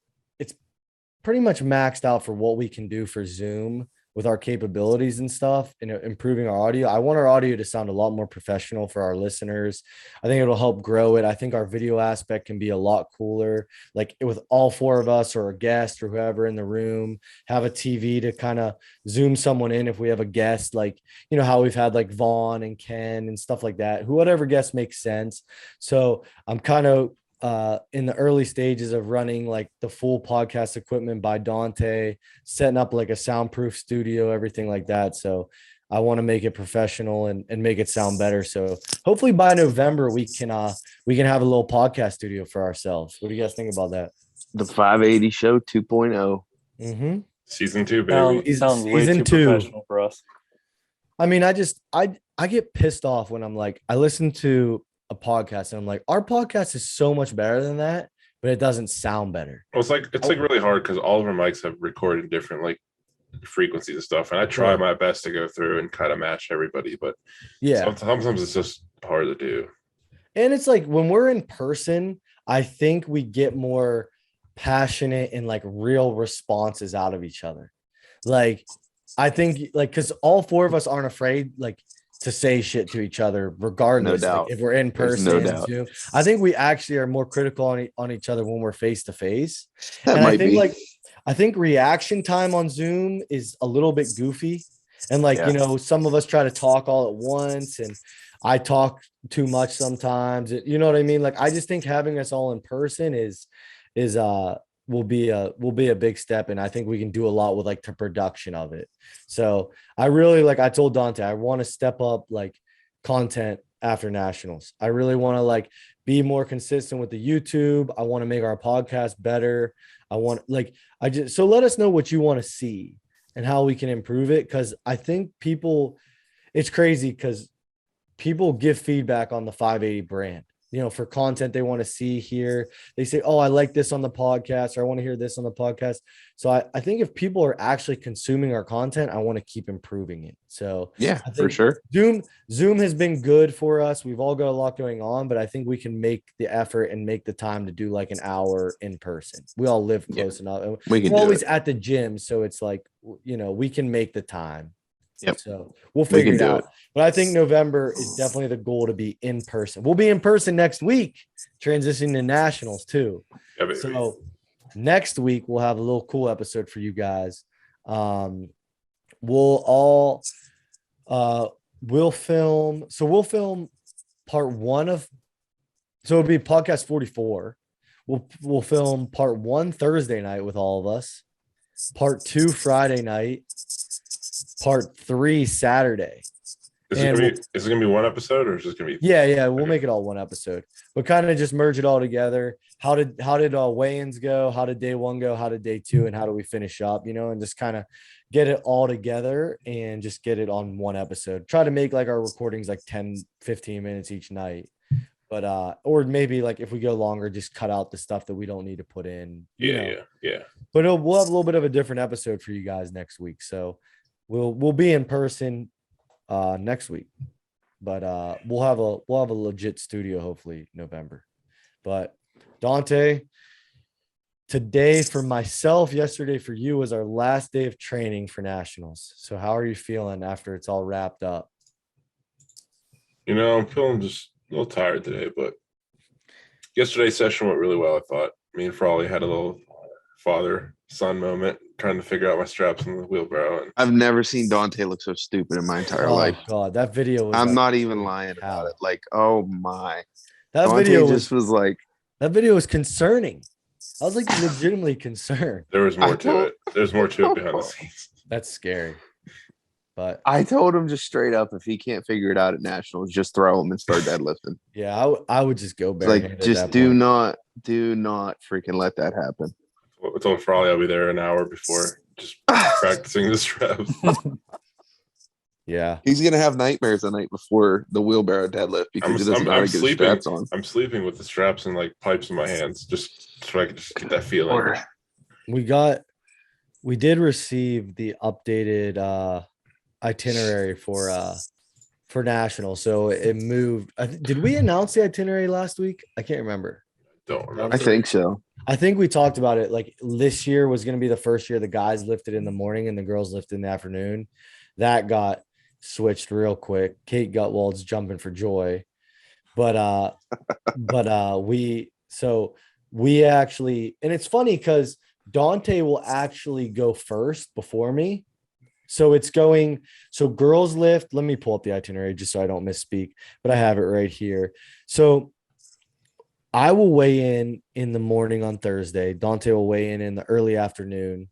A: pretty much maxed out for what we can do for Zoom with our capabilities and stuff, and improving our audio. I want our audio to sound a lot more professional for our listeners. I think it'll help grow it. I think our video aspect can be a lot cooler, like with all 4 of us or a guest or whoever in the room, have a TV to kind of zoom someone in if we have a guest, like, you know, how we've had like Vaughn and Ken and stuff like that, whatever guest makes sense. So I'm kind of in the early stages of running like the full podcast equipment by Dante, setting up like a soundproof studio, everything like that. So I want to make it professional and make it sound better. So hopefully by November we can have a little podcast studio for ourselves. What do you guys think about that?
B: The 580 show 2.0.
A: Mm-hmm.
C: Season 2, baby.
D: Sounds way
A: Season
D: too
A: 2.
D: professional for us.
A: I mean, I get pissed off when I'm like, I listen to a podcast and I'm like, our podcast is so much better than that, but it doesn't sound better.
C: Well, it's like really hard because all of our mics have recorded different like frequencies and stuff, and I try my best to go through and kind of match everybody, but
A: yeah,
C: sometimes it's just hard to do.
A: And it's like when we're in person, I think we get more passionate and like real responses out of each other. Like, I think like, because all 4 of us aren't afraid like to say shit to each other regardless.
B: No doubt.
A: Like, if we're in person,
B: no doubt.
A: Zoom, I think we actually are more critical on each other when we're face to face.
B: That
A: And
B: might
A: I think
B: be.
A: like I think reaction time on Zoom is a little bit goofy. And like,
B: Yeah.
A: some of us try to talk all at once and I talk too much sometimes. You know what I mean? Like, I just think having us all in person is will be a big step. And I think we can do a lot with like the production of it. So I really like I told Dante, I want to step up like content after nationals. I really want to like be more consistent with the YouTube. I want to make our podcast better. I want like so let us know what you want to see and how we can improve it. Cause I think it's crazy because people give feedback on the 580 brand, for content they want to see here. They say, oh, I like this on the podcast, or I want to hear this on the podcast. So I think if people are actually consuming our content, I want to keep improving it. So
B: Yeah,
A: I
B: for
A: think
B: sure.
A: Zoom has been good for us. We've all got a lot going on, but I think we can make the effort and make the time to do like an hour in person. We all live close enough. And
B: We can
A: we're
B: do
A: always
B: it.
A: at the gym. So it's like, we can make the time.
B: Yep.
A: So we'll
B: We
A: figure
B: can
A: it
B: do
A: out.
B: it.
A: But I think November is definitely the goal to be in person. We'll be in person next week, transitioning to nationals too.
C: Yeah, baby.
A: So next week we'll have a little cool episode for you guys. We'll film. So we'll film part 1 of. So it'll be podcast 44. We'll film part 1 Thursday night with all of us. Part 2 Friday night. Part 3 Saturday.
C: Is it gonna be one episode or is it gonna be?
A: Yeah, we'll make it all one episode, but kind of just merge it all together. How did weigh-ins go? How did day 1 go? How did day 2? And how do we finish up? And just kind of get it all together and just get it on one episode. Try to make like our recordings like 10, 15 minutes each night. But or maybe like if we go longer, just cut out the stuff that we don't need to put in.
C: Yeah.
A: But we'll have a little bit of a different episode for you guys next week. So we'll be in person next week, but we'll have a legit studio hopefully November. But Dante, today for myself, yesterday for you was our last day of training for nationals. So how are you feeling after it's all wrapped up?
C: I'm feeling just a little tired today, but yesterday's session went really well. I thought me and Frawley had a little father-son moment trying to figure out my straps in the wheelbarrow. And
B: I've never seen Dante look so stupid in my entire life.
A: God, that video was
B: I'm
A: like,
B: not even lying about it. Like, oh my.
A: that
B: Dante
A: video
B: just was like,
A: that video was concerning. I was like legitimately concerned.
C: there was more to it. There's more to it behind the scenes.
A: That's scary. But
B: I told him just straight up, if he can't figure it out at nationals, just throw him and start deadlifting.
A: yeah, I would just go
B: It's
A: barehanded
B: like,
A: at
B: just
A: that
B: do
A: point.
B: not freaking let that happen.
C: I told Frawley I'll be there an hour before, just practicing the straps.
A: Yeah.
B: He's gonna have nightmares the night before the wheelbarrow deadlift because he doesn't know how to get his straps on.
C: I'm sleeping with the straps and like pipes in my hands, just so I can just get that feeling.
A: We did receive the updated itinerary for national. So it moved. Did we announce the itinerary last week? I can't remember.
C: Don't remember.
B: I think so.
A: I think we talked about it. Like this year was going to be the first year the guys lifted in the morning and the girls lifted in the afternoon. That got switched real quick. Kate Gutwald's jumping for joy. But we actually, and it's funny because Dante will actually go first before me. So girls lift. Let me pull up the itinerary just so I don't misspeak, but I have it right here. So I will weigh in the morning on Thursday. Dante will weigh in the early afternoon,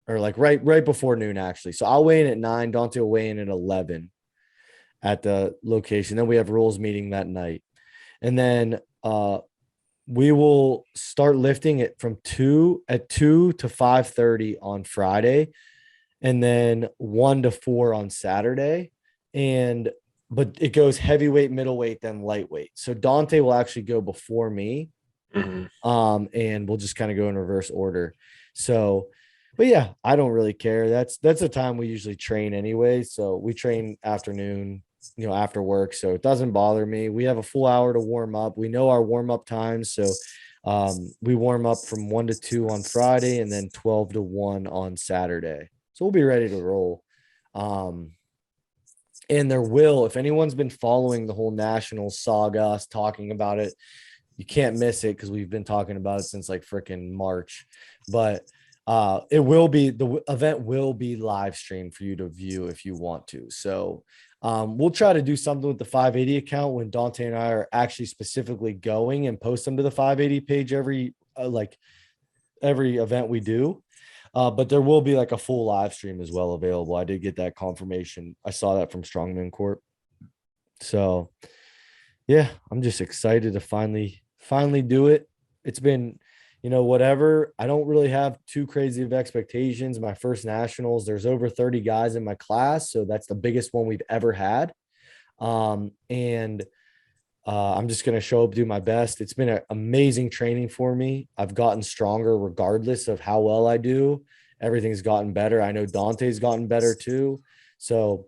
A: or like right before noon, actually. So I'll weigh in at 9. Dante will weigh in at 11 at the location. Then we have rules meeting that night. And then we will start lifting it from 2 to 5:30 on Friday, and then 1 to 4 on Saturday. But it goes heavyweight, middleweight, then lightweight. So Dante will actually go before me.
C: Mm-hmm.
A: And we'll just kind of go in reverse order. So, but yeah, I don't really care. That's the time we usually train anyway. So we train afternoon, after work. So it doesn't bother me. We have a full hour to warm up. We know our warm up times. So we warm up from 1 to 2 on Friday and then 12 to 1 on Saturday. So we'll be ready to roll. And if anyone's been following the whole national saga, us talking about it, you can't miss it because we've been talking about it since like freaking March. But The event will be live streamed for you to view if you want to. So we'll try to do something with the 580 account when Dante and I are actually specifically going and post them to the 580 page every event we do. But there will be like a full live stream as well available. I did get that confirmation. I saw that from Strongman Corp. So yeah, I'm just excited to finally do it. It's been, whatever. I don't really have too crazy of expectations. My first nationals, there's over 30 guys in my class. So that's the biggest one we've ever had. And I'm just going to show up, do my best. It's been an amazing training for me. I've gotten stronger regardless of how well I do. Everything's gotten better. I know Dante's gotten better too. So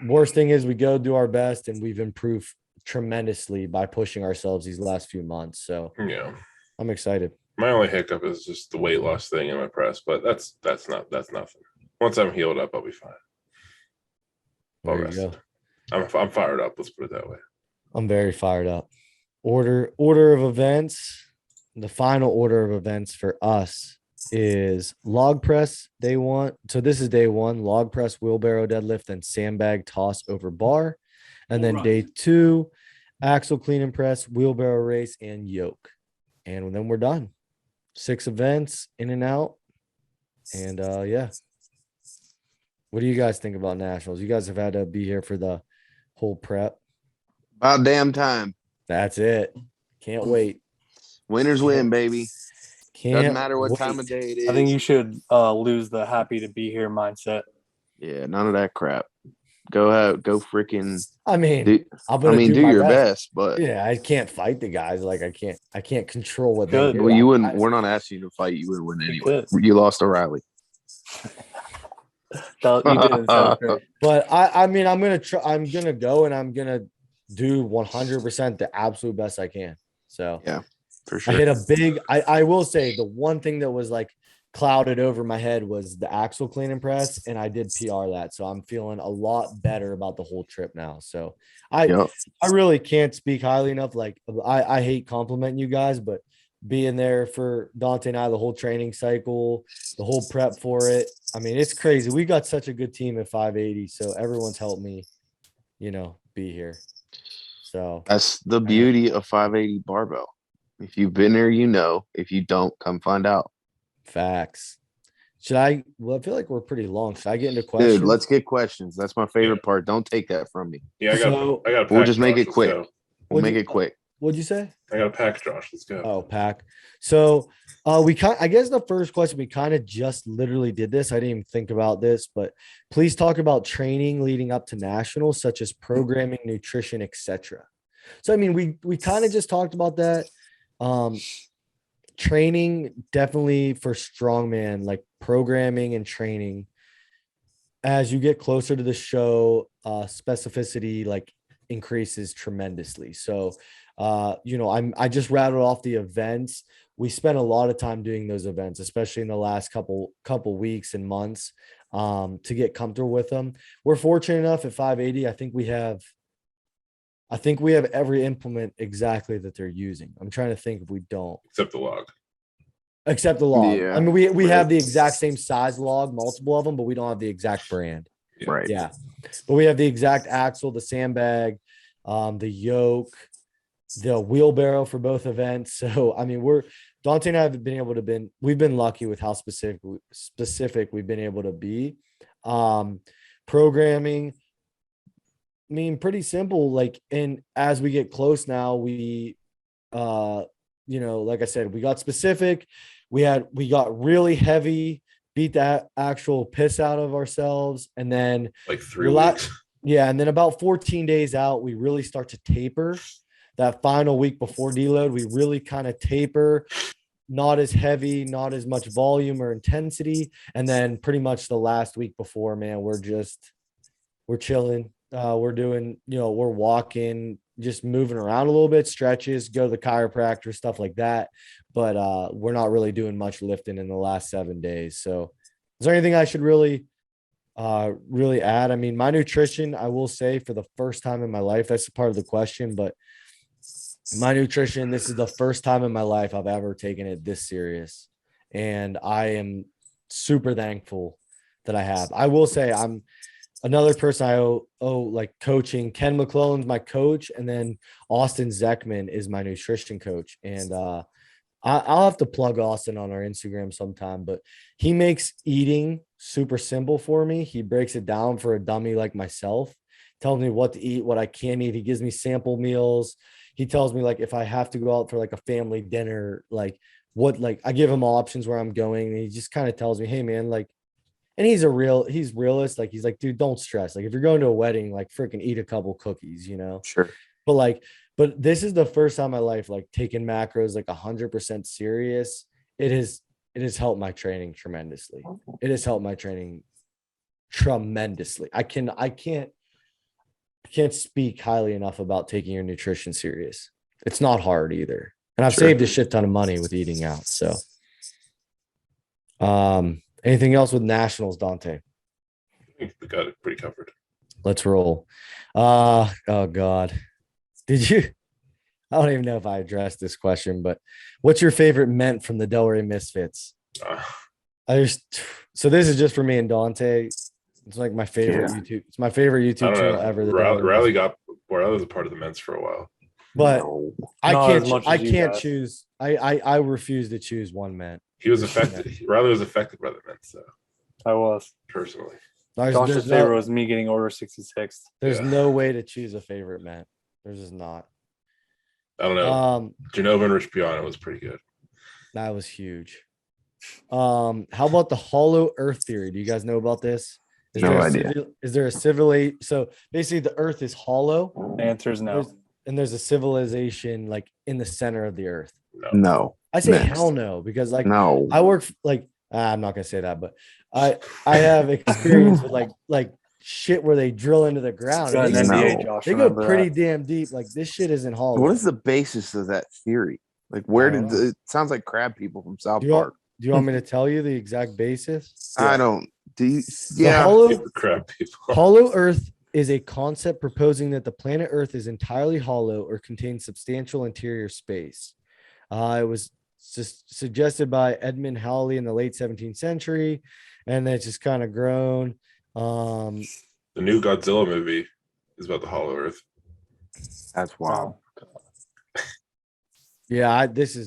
A: worst thing is we go do our best, and we've improved tremendously by pushing ourselves these last few months. So
C: Yeah.
A: I'm excited.
C: My only hiccup is just the weight loss thing in my press, but that's nothing. Once I'm healed up, I'll be fine.
A: There you go.
C: I'm fired up. Let's put it that way.
A: I'm very fired up. Order of events. The final order of events for us is log press day one. So this is day one, log press, wheelbarrow deadlift, and sandbag toss over bar. And then day two, axle clean and press, wheelbarrow race, and yoke. And then we're done. 6 events in and out. And yeah. What do you guys think about nationals? You guys have had to be here for the whole prep.
B: About damn time.
A: That's it. Can't wait.
B: Winners win, baby. Doesn't
A: Can't
B: matter what
A: wait.
B: time of day it is.
D: I think you should lose the happy to be here mindset.
B: Yeah, none of that crap. Go ahead, go freaking.
A: I mean,
B: do
A: my
B: your best, but
A: yeah, I can't fight the guys. Like I can't control what they
D: Good.
A: do.
B: well, you wouldn't. We're not asking you to fight. You would win anyway.
D: could.
B: You lost to Riley.
D: You didn't sound great.
A: But I mean, I'm gonna go, and I'm gonna do 100% the absolute best I can. So
B: Yeah, for
A: I
B: sure.
A: hit a big. I will say the one thing that was like clouded over my head was the axle clean and press, and I did PR that, so I'm feeling a lot better about the whole trip now. So
B: Yep.
A: I really can't speak highly enough. Like I hate complimenting you guys, but being there for Dante and I, the whole training cycle, the whole prep for it. I mean, it's crazy. We got such a good team at 580. So everyone's helped me, be here. So
B: That's the beauty of 580 barbell. If you've been there, you know. If you don't, come find out.
A: facts. I feel like we're pretty long. Should I get into questions?
B: Dude, let's get questions. That's my favorite part. Don't take that from me.
C: Yeah, I got a pack.
B: We'll just make
C: Josh.
B: it
C: Let's
B: quick.
C: go.
B: We'll make it quick.
A: What'd you say?
C: I got a pack, Josh. Let's go.
A: Oh, pack. So I guess the first question, we kind of just literally did this. I didn't even think about this, but please talk about training leading up to nationals, such as programming, nutrition, etc. So I mean, we kind of just talked about that. Training definitely for strongman, like programming and training. As you get closer to the show, specificity like increases tremendously. So I just rattled off the events. We spent a lot of time doing those events, especially in the last couple weeks and months, to get comfortable with them. We're fortunate enough at 580. I think we have every implement exactly that they're using. I'm trying to think if we don't.
C: Except the log.
A: Except the log.
B: Yeah,
A: I mean, we
B: right.
A: have the exact same size log, multiple of them, but we don't have the exact brand.
B: Right.
A: Yeah. But we have the exact axle, the sandbag, the yoke, the wheelbarrow for both events. So, I mean, Dante and I have we've been lucky with how specific we've been able to be. Programming, I mean, pretty simple. Like, and as we get close now, we, like I said, we got specific. We got really heavy, beat that actual piss out of ourselves, and then
C: Like 3 weeks.
A: Yeah, and then about 14 days out, we really start to taper. That final week before deload, we really kind of taper, not as heavy, not as much volume or intensity. And then pretty much the last week before, man, we're chilling. We're doing, we're walking, just moving around a little bit, stretches, go to the chiropractor, stuff like that. But we're not really doing much lifting in the last 7 days. So is there anything I should really add? I mean, my nutrition, I will say, for the first time in my life, that's a part of the question, but my nutrition, this is the first time in my life I've ever taken it this serious. and I am super thankful that I have. I will say I'm another person I owe like coaching. Ken McClellan's my coach, and then Austin Zeckman is my nutrition coach. And I'll have to plug Austin on our Instagram sometime, but he makes eating super simple for me. He breaks it down for a dummy like myself, tells me what to eat, what I can eat. He gives me sample meals. He tells me like if I have to go out for like a family dinner, like what, like I give him options where I'm going, and he just kind of tells me, hey man, like, and he's realist. Like he's like, dude, don't stress. Like if you're going to a wedding, like freaking eat a couple cookies, you know?
B: Sure.
A: But like, but this is the first time in my life, like taking macros like 100% serious. It has helped my training tremendously. It has helped my training tremendously. I can't speak highly enough about taking your nutrition serious. It's not hard either. And I've
B: Sure.
A: saved a shit ton of money with eating out. So anything else with nationals, Dante?
C: I think we got it pretty covered.
A: Let's roll. Oh God. Did you? I don't even know if I addressed this question, but what's your favorite mint from the Delray Misfits? So this is just for me and Dante. It's like my favorite
B: Yeah.
A: YouTube. It's my favorite
C: I
A: YouTube
C: don't
A: channel
C: know.
A: ever. The
C: Riley,
A: Delray Misfits.
C: was a part of the men's for a while.
A: But
B: No.
A: I
D: Not
A: can't.
D: as much
A: I
D: as you
A: can't
D: guys.
A: choose. I refuse to choose one mint.
C: He was affected. Riley was affected by the men's, though,
D: I was.
C: personally.
D: Josh's favorite was me getting over 66.
A: There's
C: Yeah.
A: no way to choose a favorite mint. There's just not.
C: I don't know. Genova and Rich Piano was pretty good.
A: That was huge. How about the hollow earth theory? Do you guys know about this?
B: No idea.
A: Is there a civilization? So basically the earth is hollow.
D: The answer is no.
A: There's a civilization like in the center of the earth.
B: No.
A: I say
B: Next.
A: hell no, because like
B: No.
A: I work like I'm not gonna say that, but I have experience with like shit where they drill into the ground.
D: Got
A: and
D: an
A: They,
B: No.
D: NBA, Josh.
A: they go
D: remember
A: pretty
D: that.
A: damn deep. Like this shit isn't hollow.
B: What is the basis of that theory? Like, where
A: I don't
B: did
A: know.
B: it sounds like crab people from South
A: Do you, want,
B: Park?
A: do you want me to tell you the exact basis?
B: I don't. Do you?
A: The
B: Yeah.
C: Crap people.
A: hollow Earth is a concept proposing that the planet Earth is entirely hollow or contains substantial interior space. It was suggested by Edmund Halley in the late 17th century, and it's just kind of grown.
C: The new Godzilla movie is about the Hollow Earth.
B: That's wild.
A: Yeah, that's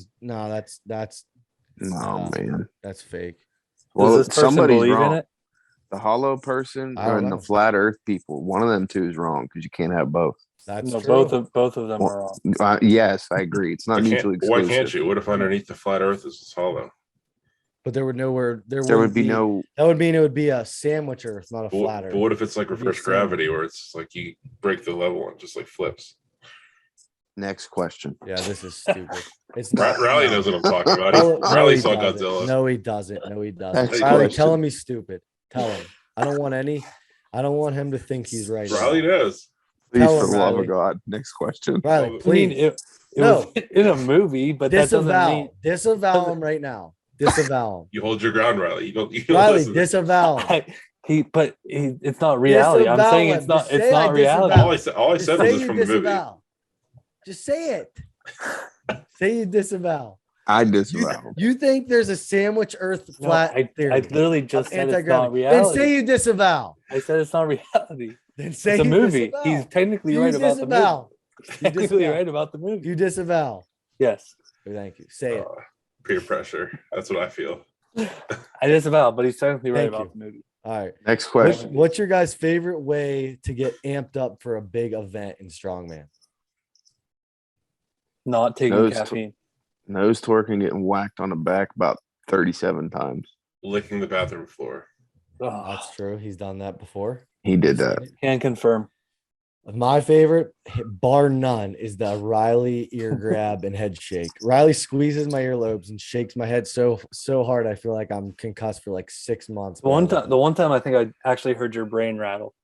B: No, man.
A: that's fake.
B: Well,
D: Does this person
B: somebody's
D: believe
B: wrong.
D: in it?
B: The hollow person
A: I don't
B: and the
A: know.
B: flat Earth people. One of them two is wrong because you can't have both.
A: That's
D: No,
A: true.
D: both of them are wrong.
B: Yes, I agree. It's not mutually
C: Why
B: exclusive.
C: can't you? What if underneath the flat Earth is hollow?
A: But there would nowhere there
B: There would
A: wouldn't
B: be no.
A: That would mean it would be a sandwich Earth, not a
C: But,
A: flat Earth.
C: but what if it's like
A: It'd be a
C: reverse
A: sandwich.
C: gravity, where it's like you break the level and it just like flips?
B: Next question.
A: Yeah, this is stupid. It's not.
C: Riley
A: no.
C: knows what I'm talking about.
A: No,
C: Riley
A: he
C: saw
A: doesn't.
C: Godzilla.
A: No, he doesn't. No, he doesn't.
B: Next
A: Riley,
B: question.
A: tell him he's stupid. Tell him. I don't want him to think he's right.
C: Riley
A: now.
C: knows.
B: Please,
A: Tell
B: for
A: him,
B: the love
A: Riley.
B: of God. Next question.
A: Riley,
C: I
D: I mean,
A: please
D: it
A: No.
D: was in a movie, but that doesn't mean
A: disavow him right now. Disavow him.
C: You hold your ground, Riley. You don't
A: Riley,
C: listen.
A: disavow him.
D: it's not reality. I'm
A: Disavow
D: saying
A: him.
D: it's not.
A: Just
D: It's
A: say I
D: not reality.
A: disavow.
C: All I
A: Just
C: said
A: say
C: was this
A: you
C: from the movie.
A: disavow. Just say it. Say you disavow.
B: I disavow.
A: You think there's a sandwich Earth
D: No,
A: flat
D: I
A: theory?
D: literally just
A: of
D: said it's
A: anti-gravity.
D: not reality.
A: Then say you disavow.
D: I said it's not reality.
A: Then say
D: It's a
A: you
D: movie.
A: disavow.
D: He's technically
A: You
D: right about the movie.
A: disavow.
D: Technically
A: disavow.
D: right about the movie.
A: You disavow.
D: Yes,
A: Thank you. Say it.
C: Peer pressure. That's what I feel.
D: I disavow, but he's technically right
A: Thank
D: about
A: you.
D: the movie.
A: All right.
B: Next question.
A: What's your guys' favorite way to get amped up for a big event in Strongman?
D: Not taking
B: Nose
D: caffeine.
B: Nose twerking, getting whacked on the back about 37 times.
C: Licking the bathroom floor.
D: Oh,
A: That's true. He's done that before.
B: He did that.
D: can confirm.
A: My favorite, bar none, is the Riley ear grab and head shake. Riley squeezes my earlobes and shakes my head so hard I feel like I'm concussed for like 6 months.
D: The one time I think I actually heard your brain rattle.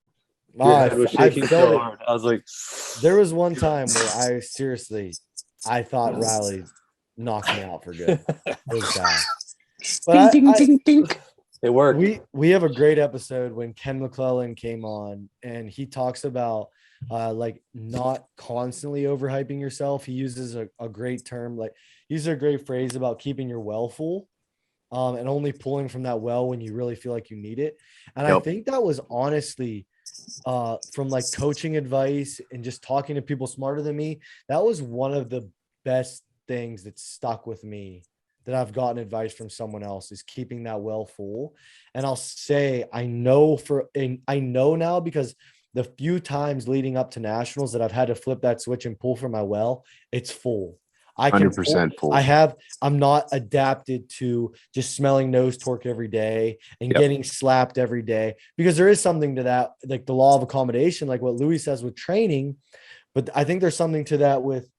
A: Oh,
D: Your head was
A: I
D: shaking
A: felt
D: so
A: it.
D: hard. I was like,
A: There was one time where I thought Riley knocked me out for good. It was bad. But
D: it worked.
A: we have a great episode when Ken McClellan came on and he talks about like not constantly overhyping yourself. He uses a great term, like he uses a great phrase about keeping your well full. and only pulling from that well when you really feel like you need it. And I
B: Yep.
A: think that was honestly from like coaching advice and just talking to people smarter than me, that was one of the best things that stuck with me, that I've gotten advice from someone else, is keeping that well full. And I'll say, I know now, because the few times leading up to nationals that I've had to flip that switch and pull from my well, it's full. I can pull,
B: 100% full.
A: I'm not adapted to just smelling nose torque every day and
B: Yep.
A: getting slapped every day, because there is something to that, like the law of accommodation, like what Louis says with training. But I think there's something to that with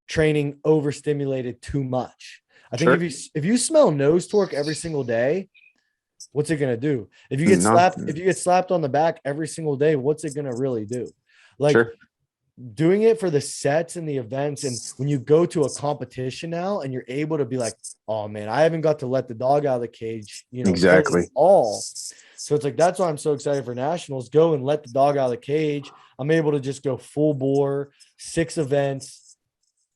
A: training overstimulated too much. I think
B: Sure.
A: if you smell nose torque every single day, what's it gonna do? If you get slapped on the back every single day, what's it gonna really do? Like,
B: Sure.
A: doing it for the sets and the events, and when you go to a competition now and you're able to be like, oh man, I haven't got to let the dog out of the cage,
B: Exactly.
A: fully all. So it's like, that's why I'm so excited for nationals. Go and let the dog out of the cage. I'm able to just go full bore, 6 events,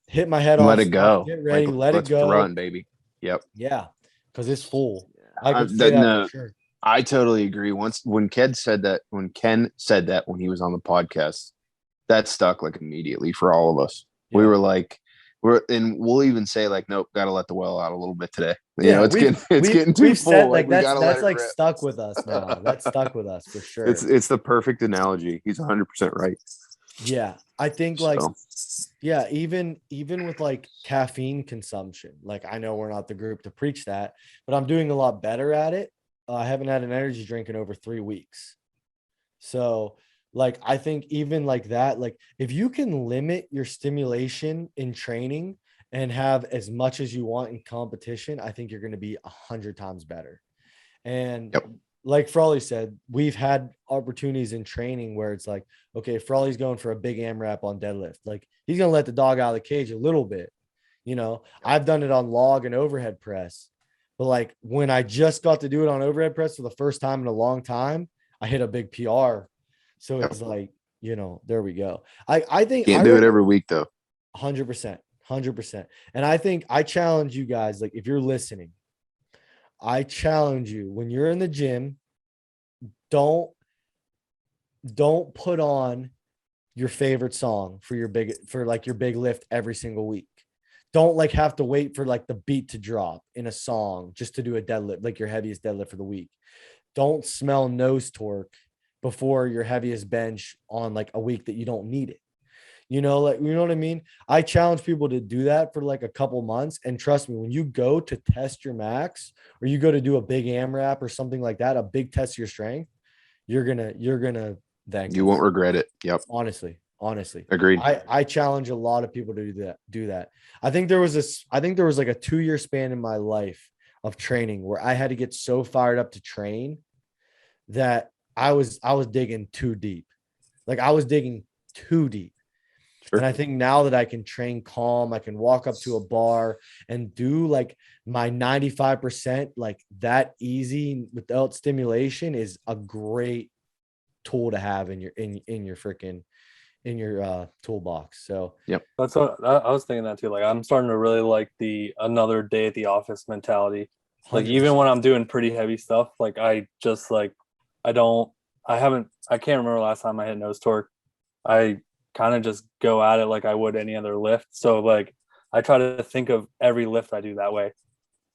A: hit my head
B: Let
A: off,
B: it go.
A: get ready, let it
B: let's
A: go.
B: run, baby. Yep.
A: Yeah, because it's full. I can say that
B: No,
A: for sure.
B: I totally agree. When Ken said that when he was on the podcast, that stuck like immediately for all of us.
A: Yeah.
B: We were like, and we'll even say like, nope, got to let the well out a little bit today.
A: Yeah,
B: It's getting too full.
A: Like
B: we gotta let
A: that's
B: it
A: like
B: rip.
A: stuck with us now. That's stuck with us for sure.
B: It's the perfect analogy. He's 100% right.
A: Yeah, I think like, yeah, even with like caffeine consumption, like I know we're not the group to preach that, but I'm doing a lot better at it. I haven't had an energy drink in over 3 weeks. So like, I think even like that, like if you can limit your stimulation in training and have as much as you want in competition, I think you're going to be 100 times better. And
B: Yep.
A: like Frawley said, we've had opportunities in training where it's like, okay, Frawley's going for a big AMRAP on deadlift. Like, he's going to let the dog out of the cage a little bit. I've done it on log and overhead press. But like, when I just got to do it on overhead press for the first time in a long time, I hit a big PR. So it's like, there we go. I think
B: Can't do it every week though.
A: 100%. And I think I challenge you guys, like if you're listening, I challenge you, when you're in the gym, don't put on your favorite song for your big lift every single week. Don't like have to wait for like the beat to drop in a song just to do a deadlift, like your heaviest deadlift for the week. Don't smell nose torque before your heaviest bench on like a week that you don't need it. You know what I mean? I challenge people to do that for like a couple months. And trust me, when you go to test your max, or you go to do a big AMRAP or something like that, a big test of your strength, you're gonna thank
B: You
A: us.
B: won't regret it. Yep.
A: Honestly.
B: Agreed.
A: I challenge a lot of people to do that. I think there was like a 2-year span in my life of training where I had to get so fired up to train that I was digging too deep. Like, I was digging too deep.
B: Sure.
A: And I think now that I can train calm, I can walk up to a bar and do like my 95%, like that easy without stimulation, is a great tool to have in your freaking toolbox. So
B: yep,
D: that's what I was thinking that too. Like, I'm starting to really like the another day at the office mentality. Like
A: 100%.
D: even when I'm doing pretty heavy stuff, like I just like I can't remember last time I hit nose torque. I kind of just go at it like I would any other lift. So like I try to think of every lift I do that way.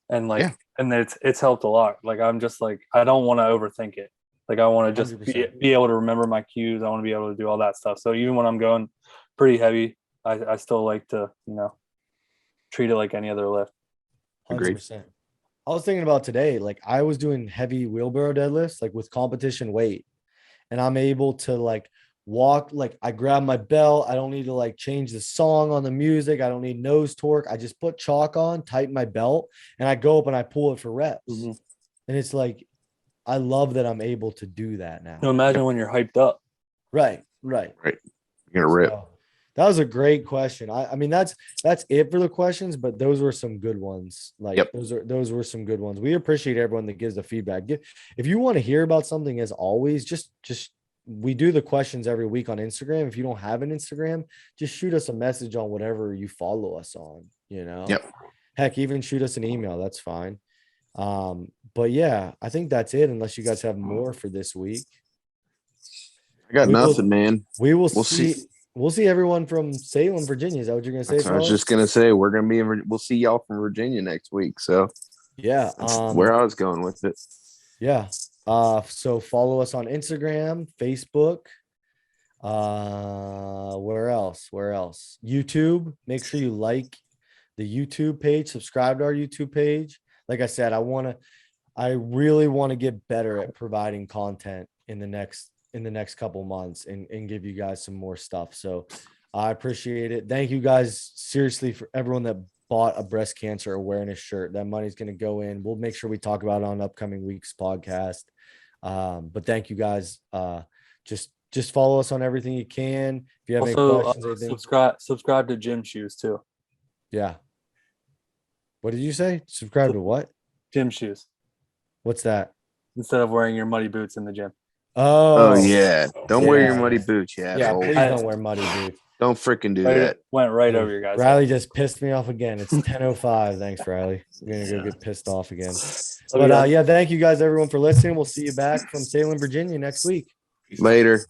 D: And like and it's helped a lot. Like I'm just like, I don't want to overthink it. Like I want to just be able to remember my cues. I want to be able to do all that stuff. So even when I'm going pretty heavy, I still like to, treat it like any other lift.
A: 100%. I was thinking about today, like I was doing heavy wheelbarrow deadlifts, like with competition weight, and I'm able to like walk, like I grab my belt. I don't need to like change the song on the music. I don't need nose torque. I just put chalk on, tighten my belt, and I go up and I pull it for reps. Mm-hmm. And it's like, I love that I'm able to do that now.
D: Imagine when you're hyped up.
A: Right.
B: You're gonna rip.
A: So, that was a great question. I mean, that's it for the questions, but those were some good ones. Like those were some good ones. We appreciate everyone that gives the feedback. If you want to hear about something, as always, just we do the questions every week on Instagram. If you don't have an Instagram, just shoot us a message on whatever you follow us on,
B: Yep.
A: Heck, even shoot us an email. That's fine. But yeah, I think that's it. Unless you guys have more for this week.
B: I got
A: We will-
B: nothing, man.
A: We will
B: We'll
A: see.
B: see.
A: We'll see everyone from Salem, Virginia. Is that what you're gonna say?
B: That's what I was
A: fellas?
B: just gonna say. We're gonna be in. We'll see y'all from Virginia next week. So
A: Yeah.
B: that's where I was going with it.
A: Yeah. So follow us on Instagram, Facebook. Where else? YouTube. Make sure you like the YouTube page, subscribe to our YouTube page. Like I said, I really want to get better at providing content in the next couple months and give you guys some more stuff. So I appreciate it. Thank you guys seriously for everyone that bought a breast cancer awareness shirt. That money's going to go in. We'll make sure we talk about it on upcoming week's podcast. But thank you guys. Just follow us on everything you can. If you have any
D: Also,
A: questions, anything.
D: subscribe to Gym Shoes too.
A: Yeah. What did you say? Subscribe to what?
D: Gym Shoes
A: What's that?
D: instead of wearing your muddy boots in the gym.
B: Oh,
A: Oh,
B: yeah. Don't wear your
A: Yeah.
B: muddy boots, you
A: yeah.
B: asshole.
A: Please don't wear muddy boots.
B: Don't freaking do
D: Right,
B: that.
D: went right
A: Ooh,
D: over your guys.
A: Riley just pissed me off again. It's 10:05. Thanks, Riley. We're gonna go get pissed off again. But yeah, thank you guys everyone for listening. We'll see you back from Salem, Virginia next week.
C: Peace out.
B: Later.